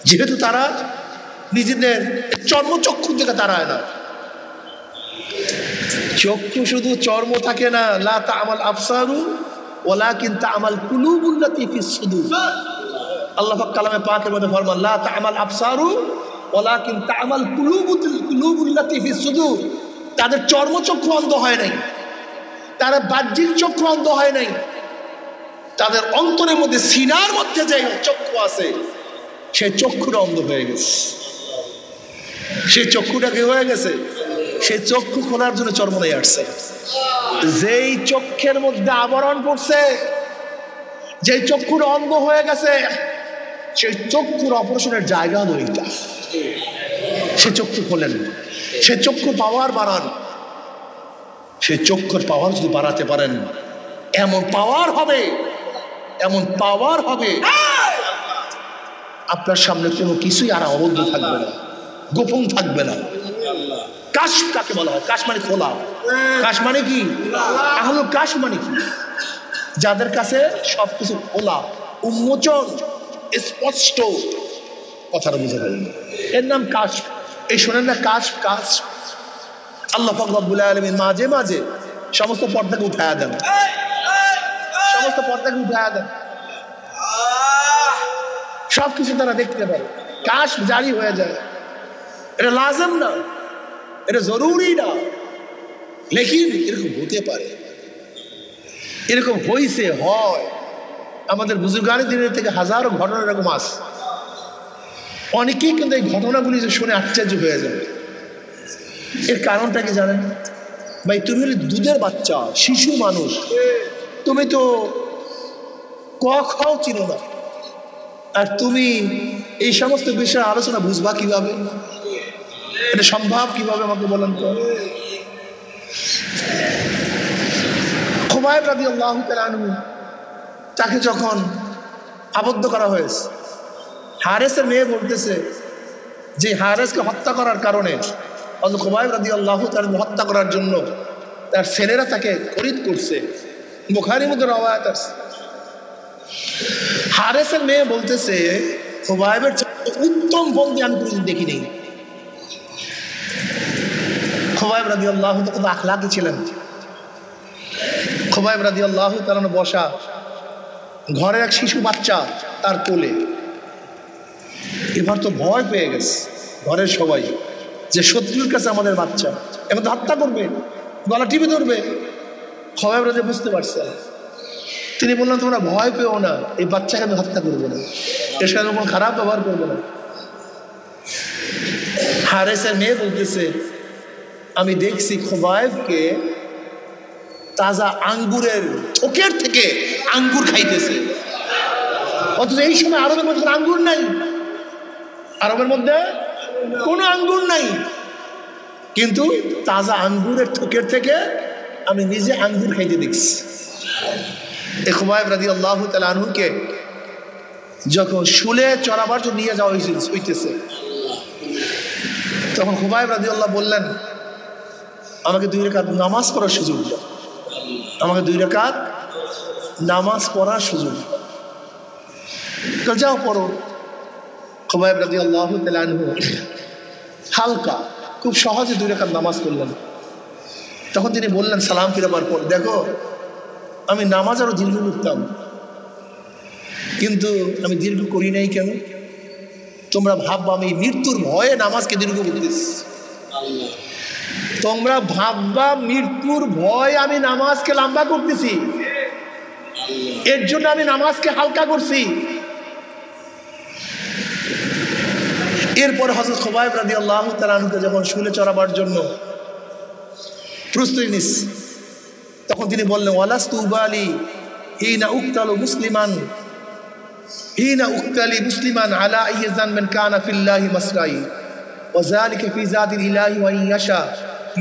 যেহেতু তারা নিজেদের চর্মচক্ষুর দিকে তাড়ায় না। চক্ষু শুধু চর্ম থাকে না, লা তা'মাল আবসারু ওয়ালাকিন তা'মাল কুলুবুল্লাতী ফিস সুদূর। আল্লাহ পাক কালামে পাকের মধ্যে ফরমান, লা তা'মাল আবসারু ওয়ালাকিন তা'মাল কুলুবুল্লাতী ফিস সুদূর। তাদের চর্মচক্ষু অন্ধ হয় নাই, তারা বাহ্যিক চক্ষু অন্ধ হয় নাই, তাদের অন্তরের মধ্যে সিনার মধ্যে যে চক্ষু আছে সেই চক্ষুটা অন্ধ হয়ে গেছে। সেই চক্ষুটা কি হয়ে গেছে? সেই চক্ষু খোলার জন্য চর্মনাই আসছে। যেই চক্ষের মধ্যে আবরণ পড়ছে, যেই চক্ষুটা অন্ধ হয়ে গেছে, সেই চক্ষুর অপারেশনের জায়গা হলো এইটা। সে চক্ষু খোলেন, সে চক্ষু পাওয়ার বাড়ান। সেই চক্ষুর পাওয়ার যদি বাড়াতে পারেন, এমন পাওয়ার হবে আপনার সামনে কোনো কিছুই আর অবদ্ধ থাকবে না, গোপন থাকবে না। কাশ কাকে বলা হয়? কাশ মানে খোলা। কাশ মানে কি? আহলু কাশ মানে কি? যাদের কাছে সবকিছু খোলা, উন্মোচন, স্পষ্ট। কথাটা বুঝে পারেন, এর নাম কাশ। এই শোনেন না, কাশ। আল্লাহ পাক রব্বুল আলামিন মাঝে মাঝে সমস্ত পর্দাকে উঠায়া দেন, সবকিছু তারা দেখতে পারে। কাশ জারি হয়ে যায়, এটা লাজম না, এটা জরুরি না, লেকিন এরকম হতে পারে, এরকম হয়েছে, হয়। আমাদের বুজুর্গানি দিনের থেকে হাজারো ঘটনা এরকম আছে। অনেকেই কিন্তু এই ঘটনাগুলি শুনে আশ্চর্য হয়ে যাবে। এর কারণটা কি জানেন ভাই? তুমি হলে দুধের বাচ্চা, শিশু মানুষ, তুমি তো ক খ চিনো না, আর তুমি এই সমস্ত বিষয়ে আলোচনা বুঝবা কিভাবে? এটা সম্ভব কিভাবে আমাকে বলেন তো? খুবাইব রাদিয়াল্লাহু তাআলা আনহু, তাকে যখন আবদ্ধ করা হয়েছে, হারেসের মেয়ে বলতেছে যে হারেসকে হত্যা করার কারণে হযরত খুবাইব রাদিয়াল্লাহু তাআলা হত্যা করার জন্য তার ছেলেরা তাকে খরিদ করছে। বুখারীর মধ্যে রওয়ায়াত আছে। হারেসের মেয়ে বলতেছে খুবাইবের উত্তম বন্দী আমি কোনোদিন দেখিনি। খুবাইব রাদিয়াল্লাহু তাআলা কত আখলাকি ছিলেন। খুবাইব রাদিয়াল্লাহু তাআলা বসা, ঘরের এক শিশু বাচ্চা তার কোলে। এবার তো ভয় পেয়ে গেছে ঘরের সবাই যে শত্রুর কাছে আমাদের বাচ্চা, এখন তো হত্যা করবে, গলা টিপে ধরবে। খুবাইব রাদিয়াল্লাহু বুঝতে পারছে। তিনি বললেন তোমরা ভয় পেও না, এই বাচ্চাকে আমি হত্যা করবো না, এর সাথে কোনো খারাপ ব্যবহার করবো না। হারেসের মেয়ে বলতেছে আমি দেখছি খুবাইবকে তাজা আঙ্গুরের থোকের থেকে আঙ্গুর খাইতেছে, অথচ এই সময় আরবের মধ্যে কোনো আঙ্গুর নাই, আরবের মধ্যে কোনো আঙ্গুর নাই, কিন্তু তাজা আঙ্গুরের থোকের থেকে আমি নিজে আঙ্গুর খাইতে দেখছি। খুবাইব রাদিয়াল্লাহু তাআলা আনহুকে যখন শুলে চড়াবার জন্য নিয়ে যাওয়া হইতেছে, তখন খুবাইব রাদিয়াল্লাহু বললেন আমাকে 2 রাকাত নামাজ পড়ার সুযোগ দাও, আমাকে 2 রাকাত নামাজ পড়ার সুযোগ দাও, যাও পড়ো। খুবাইব রাদিয়াল্লাহু তাআলা আনহু হালকা খুব সহজে 2 রাকাত নামাজ পড়লেন। তখন তিনি বললেন সালাম ফিরাবার পর, দেখো আমি নামাজ আরো দীর্ঘ করতাম, কিন্তু আমি দীর্ঘ করি নাই কেন? তোমরা ভাববা আমি মৃত্যুর ভয়ে নামাজকে দীর্ঘ করতেছি, তোমরা ভাববা মৃত্যুর ভয় আমি নামাজকে লম্বা করতেছি, এর জন্য আমি নামাজকে হালকা করছি। এরপর হযরত খুবাইব রাদিয়াল্লাহু তাআলা আনহুকে যখন শুলে চড়াবার জন্য প্রস্তুতি নিস, তখন তিনি বললেন ওয়ালাস্তু উবালি হিনা উক্তালু মুসলিমান হিনা উক্তালি মুসলিমান আলা আইয়াজান মান কানা ফিল্লাহি মাসরাই ওয়া যালিকা ফি যাতিল ইলাহি ওয়া ইয়াশা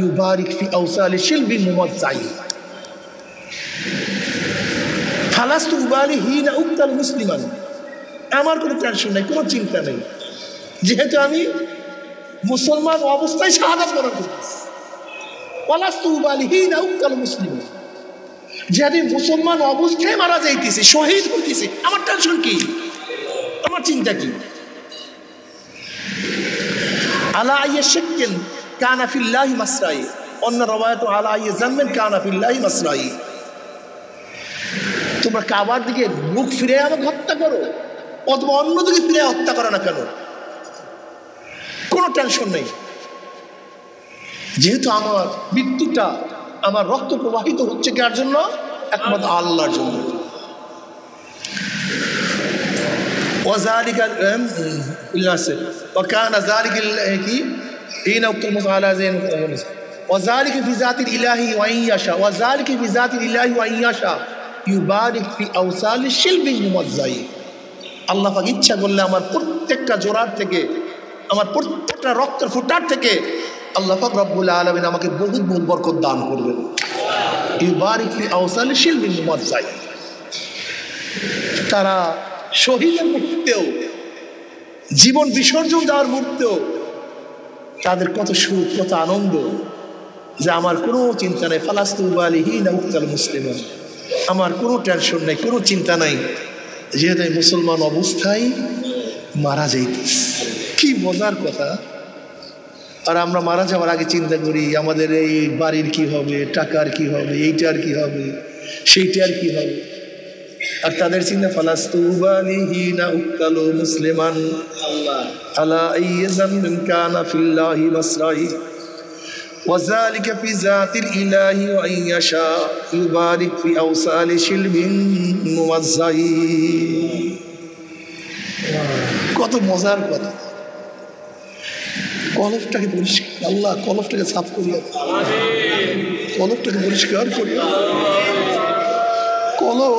ইউবারিক ফি আওসালি শিলবিন মুমাজ্জাই। ফালাস্তু উবালি হিনা উক্তালু মুসলিমান, আমার কোনো টেনশন নাই, কোনো চিন্তা নেই, যেহেতু আমি মুসলমান অবস্থায় শাহাদাত বরণ করতেছি। ওয়ালাস্তু উবালি হিনা উক্তালু মুসলিমান, যে আমি মুসলমান অবস্থায় মারা যাইতেছি, শহীদ হইতেছি, আমার টেনশন কি, আমার চিন্তা কি? আলা আইয়া শাক্কিন কানা ফিল্লাহি মাসরাই, অন্য রওয়ায়াত আলা আইয়া জানমেন কানা ফিল্লাহি মাসরাই। তোমরা কাবার দিকে মুখ ফিরে আমাকে হত্যা করো অথবা অন্যদিকে ফিরে হত্যা করো না কেন, কোনো টেনশন নেই, যেহেতু আমার মৃত্যুটা আমার রক্ত প্রবাহিত হচ্ছে কার জন্য? একমাত্র আল্লাহর জন্য। وذلك وكان ذلك কি حين اقتل على زين وذلك في ذات الاله وان يشاء وذلك في ذات الاله وان يشاء يبارك في اوصال الشلب الممزي। আল্লাহ পাক ইচ্ছা করলে আমার প্রত্যেকটা জোড়ার থেকে, আমার প্রত্যেকটা রক্তের ফোঁটার থেকে আল্লাহ পাক রব্বুল আলামিন আমাকে বহুত বহুত বরকত দান করবেন। ইউবারিক ফি আওসাল শিলবিন মুমাজ্জাই। তারা শহীদের মুহূর্তেও, জীবন বিসর্জন দেওয়ার মুহূর্তেও তাদের কত সুখ, কত আনন্দ, যে আমার কোনো চিন্তা নেই। ফালাস্তু উবালি হিনা উক্তাল মুসলিমান, আমার কোনো টেনশন নেই, কোনো চিন্তা নাই, যেহেতু মুসলমান অবস্থায় মারা যাইতেছে। কি মজার কথা! আর আমরা মারা যাওয়ার আগে চিন্তা করি আমাদের এই বাড়ির কি হবে, টাকার কি হবে, এইটার কি হবে, সেইটার কি হবে। আর তাদের চিন্তা ফালাস্তু উবালি হিনা উক্তালু মুসলিমান আলা আইয়ি যামবিন কানা ফিল্লাহি মাসরাই ওয়া যালিকা ফি যাতিল ইলাহি ওয়া ইন ইয়াশা ইউবারিক ফি আওসালি শিলবিন মুমাজ্জাই। কত মজার কথা! কলবটাকে পরিষ্কার, আল্লাহ কলবটাকে সাফ করিয়া, কলবটাকে পরিষ্কার করিয়া, কলব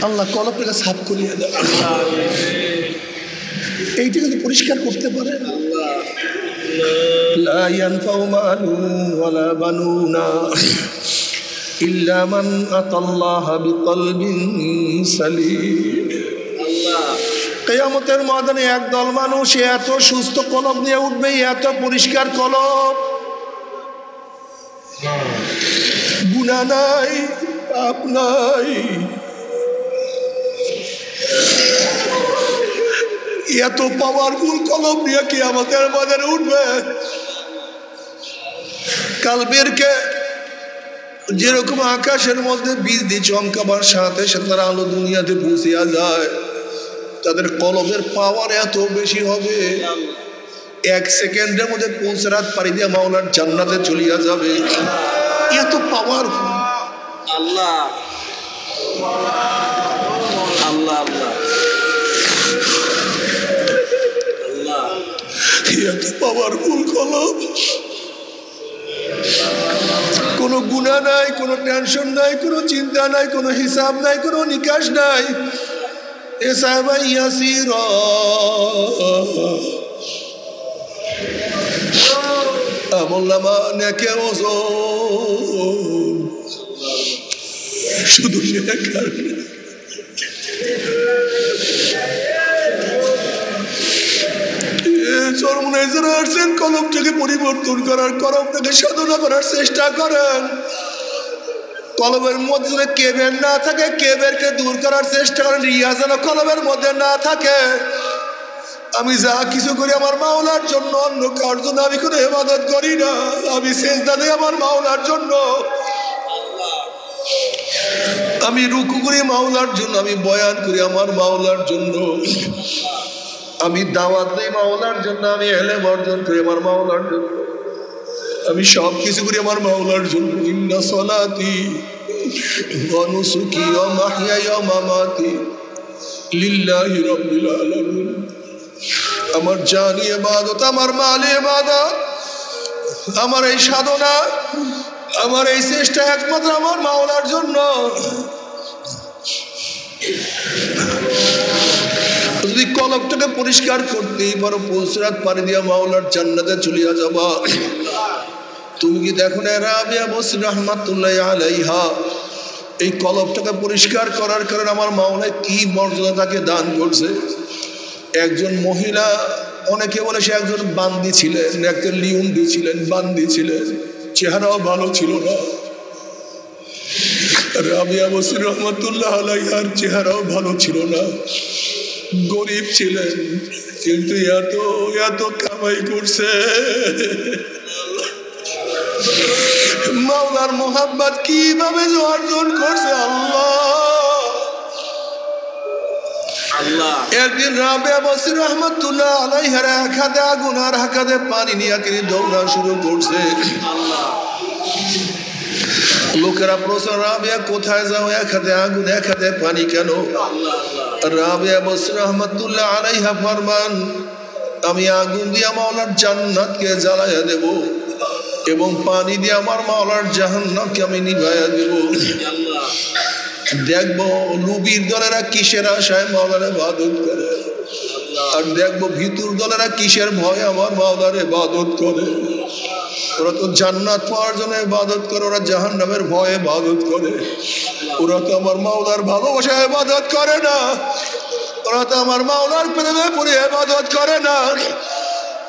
আল্লাহ কলবটাকে সাফ করিয়া দেয়। এইটা যদি পরিষ্কার করতে পারে, লা ইয়ানফাউ মালুন ওয়ালা বানুনা ইল্লা মান আতাল্লাহা বিকলবিন সালিম। কিয়ামতের ময়দানে একদল মানুষ এত সুস্থ কলব নিয়ে উঠবে, এত পরিষ্কার কলব, গুনাহ নাই, পাপ নাই, এত পাওয়ারফুল কলব নিয়ে কিয়ামতের ময়দানে উঠবে। কালবেরকে যেরকম আকাশের মধ্যে বিজলি চমকাবার সাথে সাথে তার আলো দুনিয়াতে পৌঁছিয়া যায়, তাদের কলবের পাওয়ার এত বেশি হবে, 1 সেকেন্ডের মধ্যে পুলসিরাত পাড়ি দিয়ে মাওলার জান্নাতে চলিয়া যাবে। এত পাওয়ারফুল। আল্লাহ আল্লাহ আল্লাহ আল্লাহ, এত পাওয়ারফুল কলব। কোনো গুনাহ নাই, কোনো টেনশন নাই, কোনো চিন্তা নাই, কোনো হিসাব নাই, কোনো নিকাশ নাই। হিসাবা ইয়াসিরা, আমলনামা নেকের ওজন, শুধু নেকার। কলমটাকে পরিবর্তন করার, কলমটাকে সাধনা করার চেষ্টা করেন। কলমের মধ্যে কেবের না থাকে, কেবেরকে দূর করার চেষ্টা করেন। রিয়া যেন কলমের মধ্যে না থাকে। আমি যা কিছু করি আমার মাওলার জন্য, অন্য কার জন্য আমি কোনো ইবাদত করি না। আমি সেজদা দেই আমার মাওলার জন্য, আমি রুকু করি মাওলার জন্য, আমি বয়ান করি আমার মাওলার জন্য, আমি দাওয়াত দেই মাওলার জন্য, আমি ইলম অর্জন করি আমার মাওলার জন্য, আমি সব কিছু করি আমার মাওলার জন্য। ইন্না সলাতি ওয়া নুসুকি ওয়া মাহইয়ায়া ওয়া মামাতি লিল্লাহি রাব্বিল আলামিন। আমার জানি ইবাদত, আমার মালি ইবাদত, আমার এই সাধনা, আমার এই চেষ্টা একমাত্র আমার মাওলার জন্য। যদি কলবটাকে পরিষ্কার করতেই পারো, পুলসিরাত পাড়ি দিয়া মাওলার জান্নাতে চলিয়া যাবা। তুমি কি দেখো না রাবিয়া বসরি রাহমাতুল্লাহ আলাইহা এই কলবটাকে পরিষ্কার করার কারণে আমার মাওলা কি মর্যাদা তাকে দান করছে। একজন মহিলা, অনেকে বলে সে একজন বান্দি ছিলেন, একজন লিউন্ডি ছিলেন, বান্দি ছিলেন, চেহারাও ভালো ছিল না। রাবিয়া বসরি রাহমাতুল্লাহ আলাইহার চেহারাও ভালো ছিল না, গরিব ছিলেন, কিন্তু এত এত কামাই করছে। মাওলার মোহাব্বত কিভাবে অর্জন করছে আল্লাহ। একদিন রাবিয়া বসরি রাহমাতুল্লাহ আলাইহার এক হাতে আগুন আর এক হাতে পানি নিয়ে তিনি দৌড়া শুরু করছে। লোকেরা প্রশ্ন, রাবিয়া কোথায় যাও, এক হাতে আগুন এক হাতে পানি কেন? রাবিয়া বসরি রাহমাতুল্লাহ আলাইহা ফরমান, আমি আগুন দিয়ে মাওলার জান্নাতকে জ্বালাইয়া দেব এবং পানি দিয়ে আমার মাওলার জাহান্নামকে আমি নিভাইয়া দেব। দেখবো লুবির দলেরা কিসের আশায় মাওলার ইবাদত করে, আর দেখবো ভিতুর দলেরা কিসের ভয়ে আমার মাওলার ইবাদত করে। ওরা তো জান্নাত পাওয়ার জন্য ইবাদত করে, ওরা জাহান্নামের ভয়ে ইবাদত করে। ওরা তো আমার মাওলার ভালোবাসায় ইবাদত করে না, ওরা তো আমার মাওলার প্রেমে পড়ে ইবাদত করে না।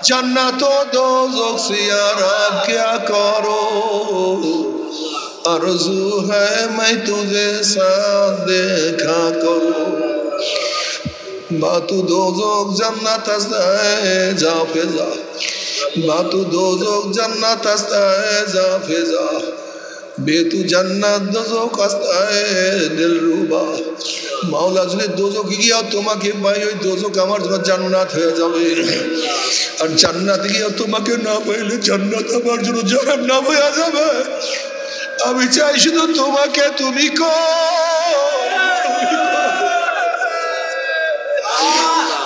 जन्नत व दोज़ख से या रब क्या करो, आरज़ू है मैं तुझे साथ देखा करो। बातु दोज़ख जन्नत है जा फिजा, बातु दोज़ख जन्नत है जा फिजा, बेतु जन्नत दोज़ख है दिलरुबा। মাওলা যদি দোজখে গিয়া তোমাকে পাই, ওই দোজখ আমার জন্য জান্নাত হয়ে যাবে। আর জান্নাতে গিয়া তোমাকে না পাইলে জান্নাত আমার জন্য জাহান্নাম হয়ে যাবে। আমি চাই শুধু তোমাকে, তুমি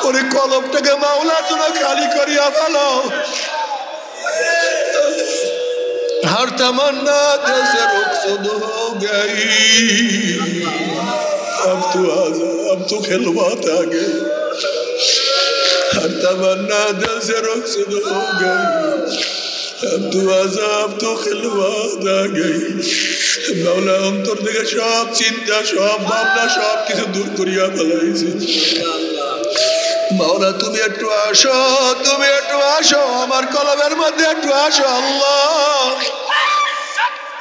ওরে কলবটাকে মাওলার জন্য খালি করিয়া ভালো। हर तमन्ना दिल से रुखसद हो गई, अब तो आजा, अब तो खिलवात आ गए। हर तमन्ना दिल से रुखसद हो गई, अब तो आजा, अब तो खिलवात आ गई। মাওলা অন্তর থেকে সব চিন্তা, সব ভাবনা, সব কিছু দূর করিয়া ফেলাইছে। মাওলা তুমি একটু আসো, তুমি একটু আসো, আমার কলমের মধ্যে একটু আসো আল্লাহ।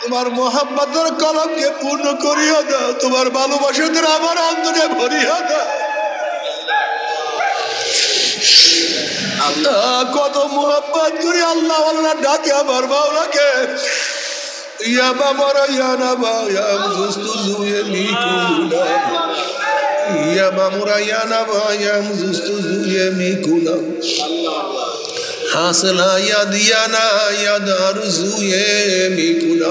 তোমার মোহাম্মতের কলমকে পূর্ণ করিয়া দাও, তোমার ভালোবাসাদের আমার অন্তরে ভরিয়া দাও। কত মোহাম্মত করি আল্লাহ আল্লাহ ডাকে আমার মাওলাকে। ইয়া বাবা ইয়া নাবা ইয়া মুস্তুজুয়ে মিকুনা, ইয়া মামুরা ইয়া নাবা ইয়া মুস্তুজুয়ে মিকুনা, হাসনা ইয়া দিয়ানা ইয়া দারুজুয়ে মিকুনা।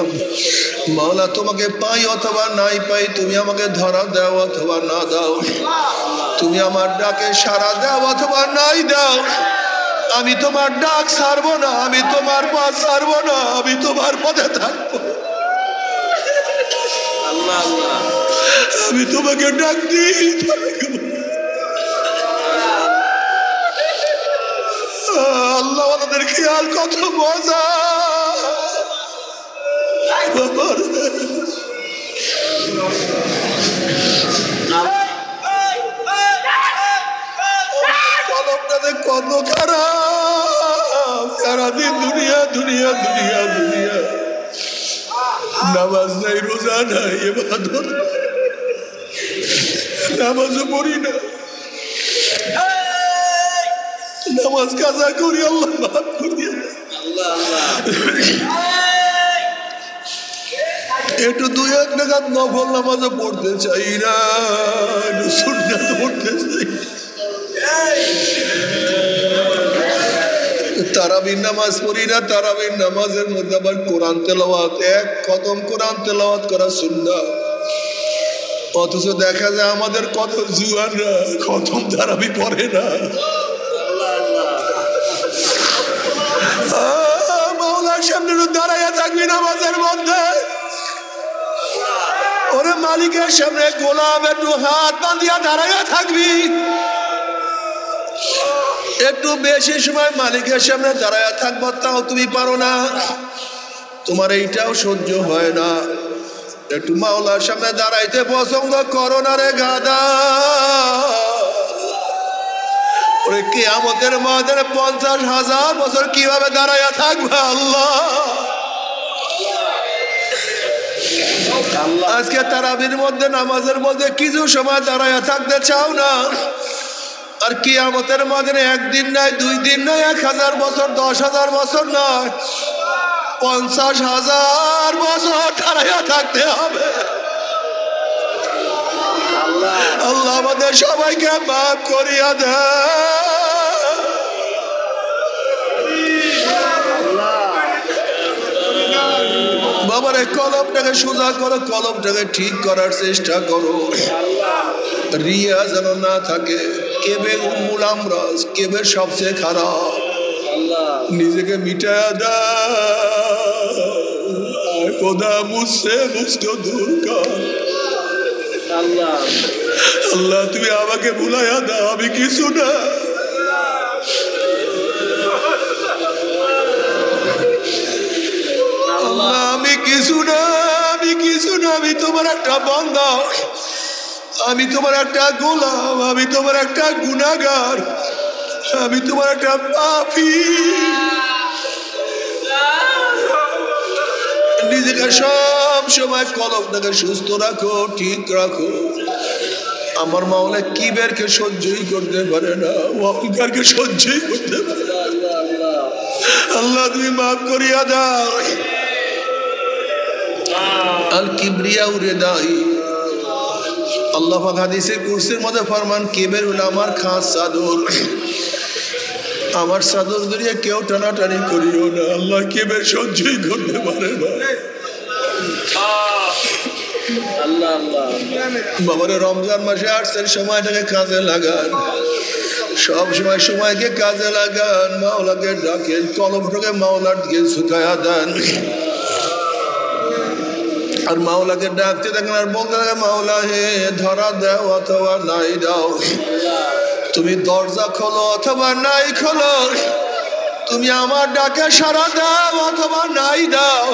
মাওলা তোমাকে পাই অথবা নাই পাই, তুমি আমাকে ধরা দাও অথবা না দাও, তুমি আমার ডাকে সাড়া দাও অথবা নাই দাও, আমি তোমার ডাক ছাড়বো না, আমি তোমার পথ ছাড়বো না, আমি তোমার পথে থাকবো। আমি তোমাকে ডাক দিই। আল্লাহ আমাদের খেয়াল কত মজা। কত খারাপ, সারাদিন দুনিয়া দুনিয়া দুনিয়া দুনিয়া, নামাজ নাই, রোজা নাই, ইবাদত, নামাজও পড়ি না, নামাজ কাজা করি, আল্লাহ মাফ করি। একটু দুই এক টাকার নফল নামাজও পড়তে চাই না, একটু সুন্নাত পড়তে চাই। তারাবির নামাজ পড়ি না, তারাবির নামাজের মধ্যে আবার কোরআন তেলাওয়াত, এক খতম কোরআন তেলাওয়াত করা সুন্নাত। অথচ দেখা যায় আমাদের কত জুয়ানরা খতম তারাবি পড়ে না। মাওলার সামনে দাঁড়াইয়া থাকবি নামাজের মধ্যে, ওরে মালিকের সামনে গোলাম একটু হাত বাঁধিয়া দাঁড়াইয়া থাকবি। একটু বেশি সময় মালিকের সামনে দাঁড়াইয়া থাকবো, তাও তুমি পারো না, তোমার এইটাও সহ্য হয় না। একটু মাওলার সামনে দাঁড়াইতে পছন্দ করো না রে গাদা। ওরে কিয়ামতের ময়দানে 50,000 বছর কিভাবে দাঁড়াইয়া থাকবে আল্লাহ। আজকে তারাবির মধ্যে নামাজের মধ্যে কিছু সময় দাঁড়াইয়া থাকতে চাও না, আর কিয়ামতের ময়দানে একদিন নয়, 2 দিন নয়, 1000 বছর, 10,000 বছর নয়, 50,000 বছর দাঁড়াইয়া থাকতে হবে। আল্লাহ আমাদের সবাইকে মাফ করিয়া দেয়। বাবারে কলমটাকে সোজা করো, কলমটাকে ঠিক করার চেষ্টা করো, রিয়া যেন না থাকে। কেবের উম্মুল আমরাজ, কেবের সবচেয়ে খারাপ। নিজেকে মিটায়া দাও, খোদা মুঝসে মুঝকো দূর কর। আল্লাহ তুমি আমাকে ভুলাইয়া দাও, আমি কিছু না। আল্লাহ আমি কিছু না, আমি কিছু না, আমি তোমার একটা বান্দা, আমি তোমার একটা গোলাম, আমি তোমার একটা গুনাহগার, আমি তোমার একটা পাপী। নিজেকে সব সময় কলমটাকে সুস্থ রাখো, ঠিক রাখো। আমার মাওলা কিবেরকে সহ্যই করতে পারে না, অহংকারকে সহ্যই করতে পারে না। আল্লাহ তুমি মাফ করিয়া দাও। আল কিবরিয়া উরে দাই, আল্লাহ পাক হাদিসে কুরসির মধ্যে ফরমান, কিবের হলো আমার খাস চাদর, আমার চাদর ধরিয়া কেউ টানাটানি করিও না। আল্লাহ কিবের সহ্যই করতে পারে না। বাবারে রমজান মাসে আসছেন, সময়টাকে কাজে লাগান, সব সময় সময়কে কাজে লাগান। মাওলাকে ডাকেন, কলমটাকে মাওলার দিকে ঝুঁকায়া দেন, আর মাওলাকে ডাকতে দেখেন, আর বলতে দেখেন, মাওলা হে ধরা দাও অথবা নাই দাও, তুমি দরজা খোলো অথবা নাই খোলো, তুমি আমার ডাকে সাড়া দাও অথবা নাই দাও,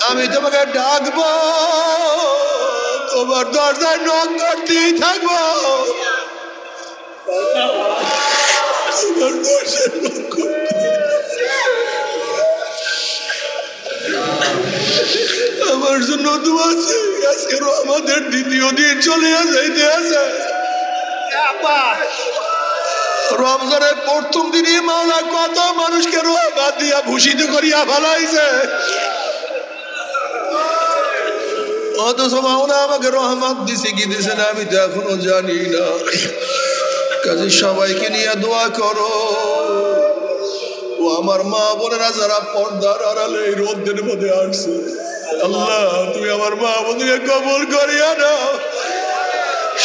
আমি তোমাকে ডাকবো, তোমার দরজায় নক করতেই থাকবো। আমার দোষের লক্ষ আমার জন্য দোয়া আছে। আজকে আমাদের দ্বিতীয় দিন চলে যাইতে আছে। রমজানের প্রথম দিনই মাওলা কত মানুষকে রহমত দিয়া ভূষিত করিয়া ফেলাইছে, অথচ মাওলা আমাকে রহমত দিছে কি দিছে না আমি তো এখনো জানি না। কাজে সবাইকে নিয়ে দোয়া করো। ও আমার মা বোনেরা যারা পর্দার আড়ালে এই রোদের মধ্যে আসছে, আল্লাহ তুমি আমার মা বোনকে কবুল করিয়া নাও।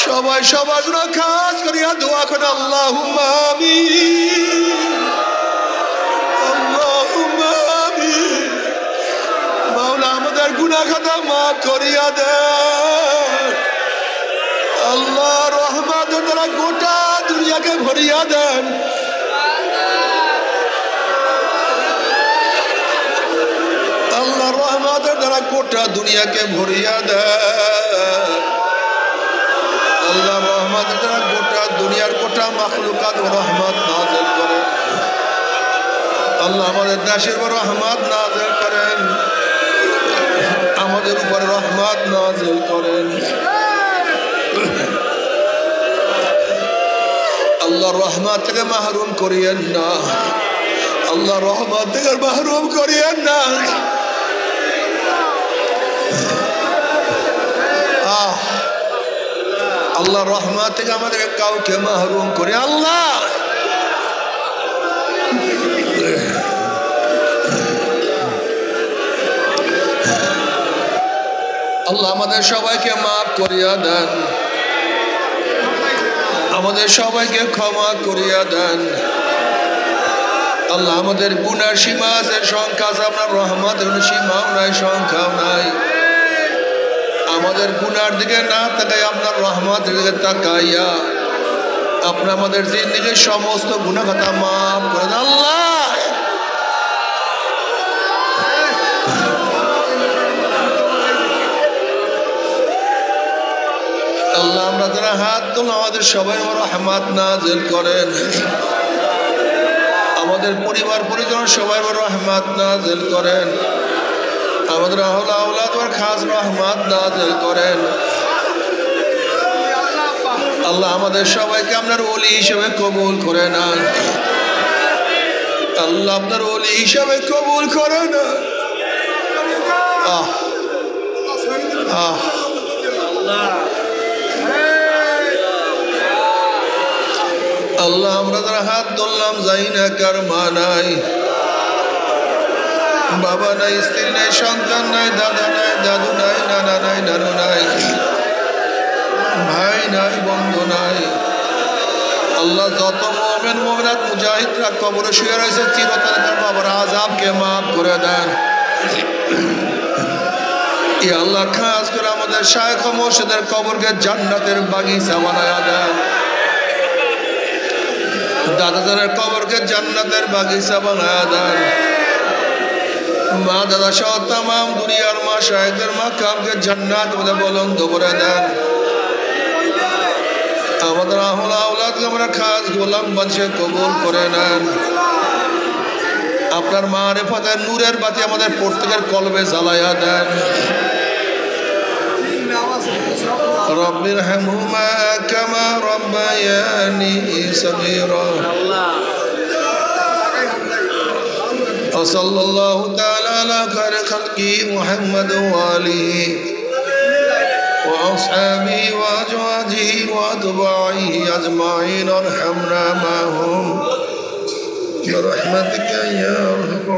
সবাই সবার জন্য খাস করিয়া দোয়া করে আল্লাহুম্মা আমিন, আল্লাহুম্মা আমিন। মাওলা আমাদের গুনাহ খাতা মাফ করিয়া দেন। আল্লাহ রহমতের দ্বারা গোটা দুনিয়াকে ভরিয়া দেন। আল্লাহ রহমতের দ্বারা গোটা দুনিয়াকে ভরিয়া দেন। আল্লাহ রহমতের দ্বারা গোটা দুনিয়ার গোটা মাখলুকাত রহমত নাযিল করেন। আল্লাহ আমাদের দেশের উপর রহমত নাযিল করেন, আমাদের উপর রহমত নাযিল করেন। আল্লাহ রহমত থেকে মাহরুম করিয়েন না, আল্লাহ রহমত থেকে মাহরুম করিয়েন না। আল্লাহ রহমত থেকে আমাদেরকে কাউকে মাহরুম করে আল্লাহ। আল্লাহ আমাদের সবাইকে মাফ করিয়া দেন, আমাদের সবাইকে ক্ষমা করিয়া দেন। আল্লাহ আমাদের গুনার সীমা আছে, সংখ্যা আছে, আপনার রহমতের সীমাও নাই, সংখ্যাও নাই। আমাদের গুনার দিকে না তাকাই আপনার রহমতের দিকে তাকাইয়া আপনি আমাদের জিন্দেগীর সমস্ত গুনাহ খাতা মাফ করে দেন আল্লাহ। আল্লাহ আমরা যারা হাত তুললাম আমাদের সবাই রহমত নাযিল করেন, আমাদের পরিবার পরিজন সবাই রহমত নাযিল করেন, আমাদের আওলাদ খাস রহমত নাযিল করেন। আল্লাহ আমাদের সবাইকে আপনার ওলি হিসেবে কবুল করে নেন। আল্লাহ আপনার ওলি হিসেবে কবুল করে নেন। আল্লাহ আমরা যারা হাত ধরলাম যাই না কার মা নাই, বাবা নাই, স্ত্রী নাই, সন্তান নাই, দাদা নাই, দাদু নাই, নানা নাই, নানু নাই, ভাই নাই, বন্ধু নাই। আল্লাহ যত মুমিন মুমিনাত মুজাহিদরা কবরে শুয়ে রয়েছে চিরতরে তার বাবার আযাবকে মাফ করে দেন। ইয়া আল্লাহ খাস করে আমাদের শায়খ ও মুর্শিদের কবরকে জান্নাতের বাগিচা বানায়া দেন। দাদাদের কবরকে জান্নাতের বাগিচা বানায়া দেন। মা দাদা সহ তামাম দুনিয়ার মা শায়খদের মাকামকে জান্নাত মধ্যে বুলন্দ করে দেন। আমাদের আওলাদকে আমরা খাস গোলাম বানিয়ে কবুল করে নেন। আপনার মারিফতের নূরের বাতি আমাদের প্রত্যেকের কলবে জ্বালায়া দেন। رب ارحمهما كما ربياني صغيرا وصلى الله تعالى على خير خلقه محمد وآله وأصحابه وأزواجه وأتباعه أجمعين ارحمنا معهم برحمتك يا أرحم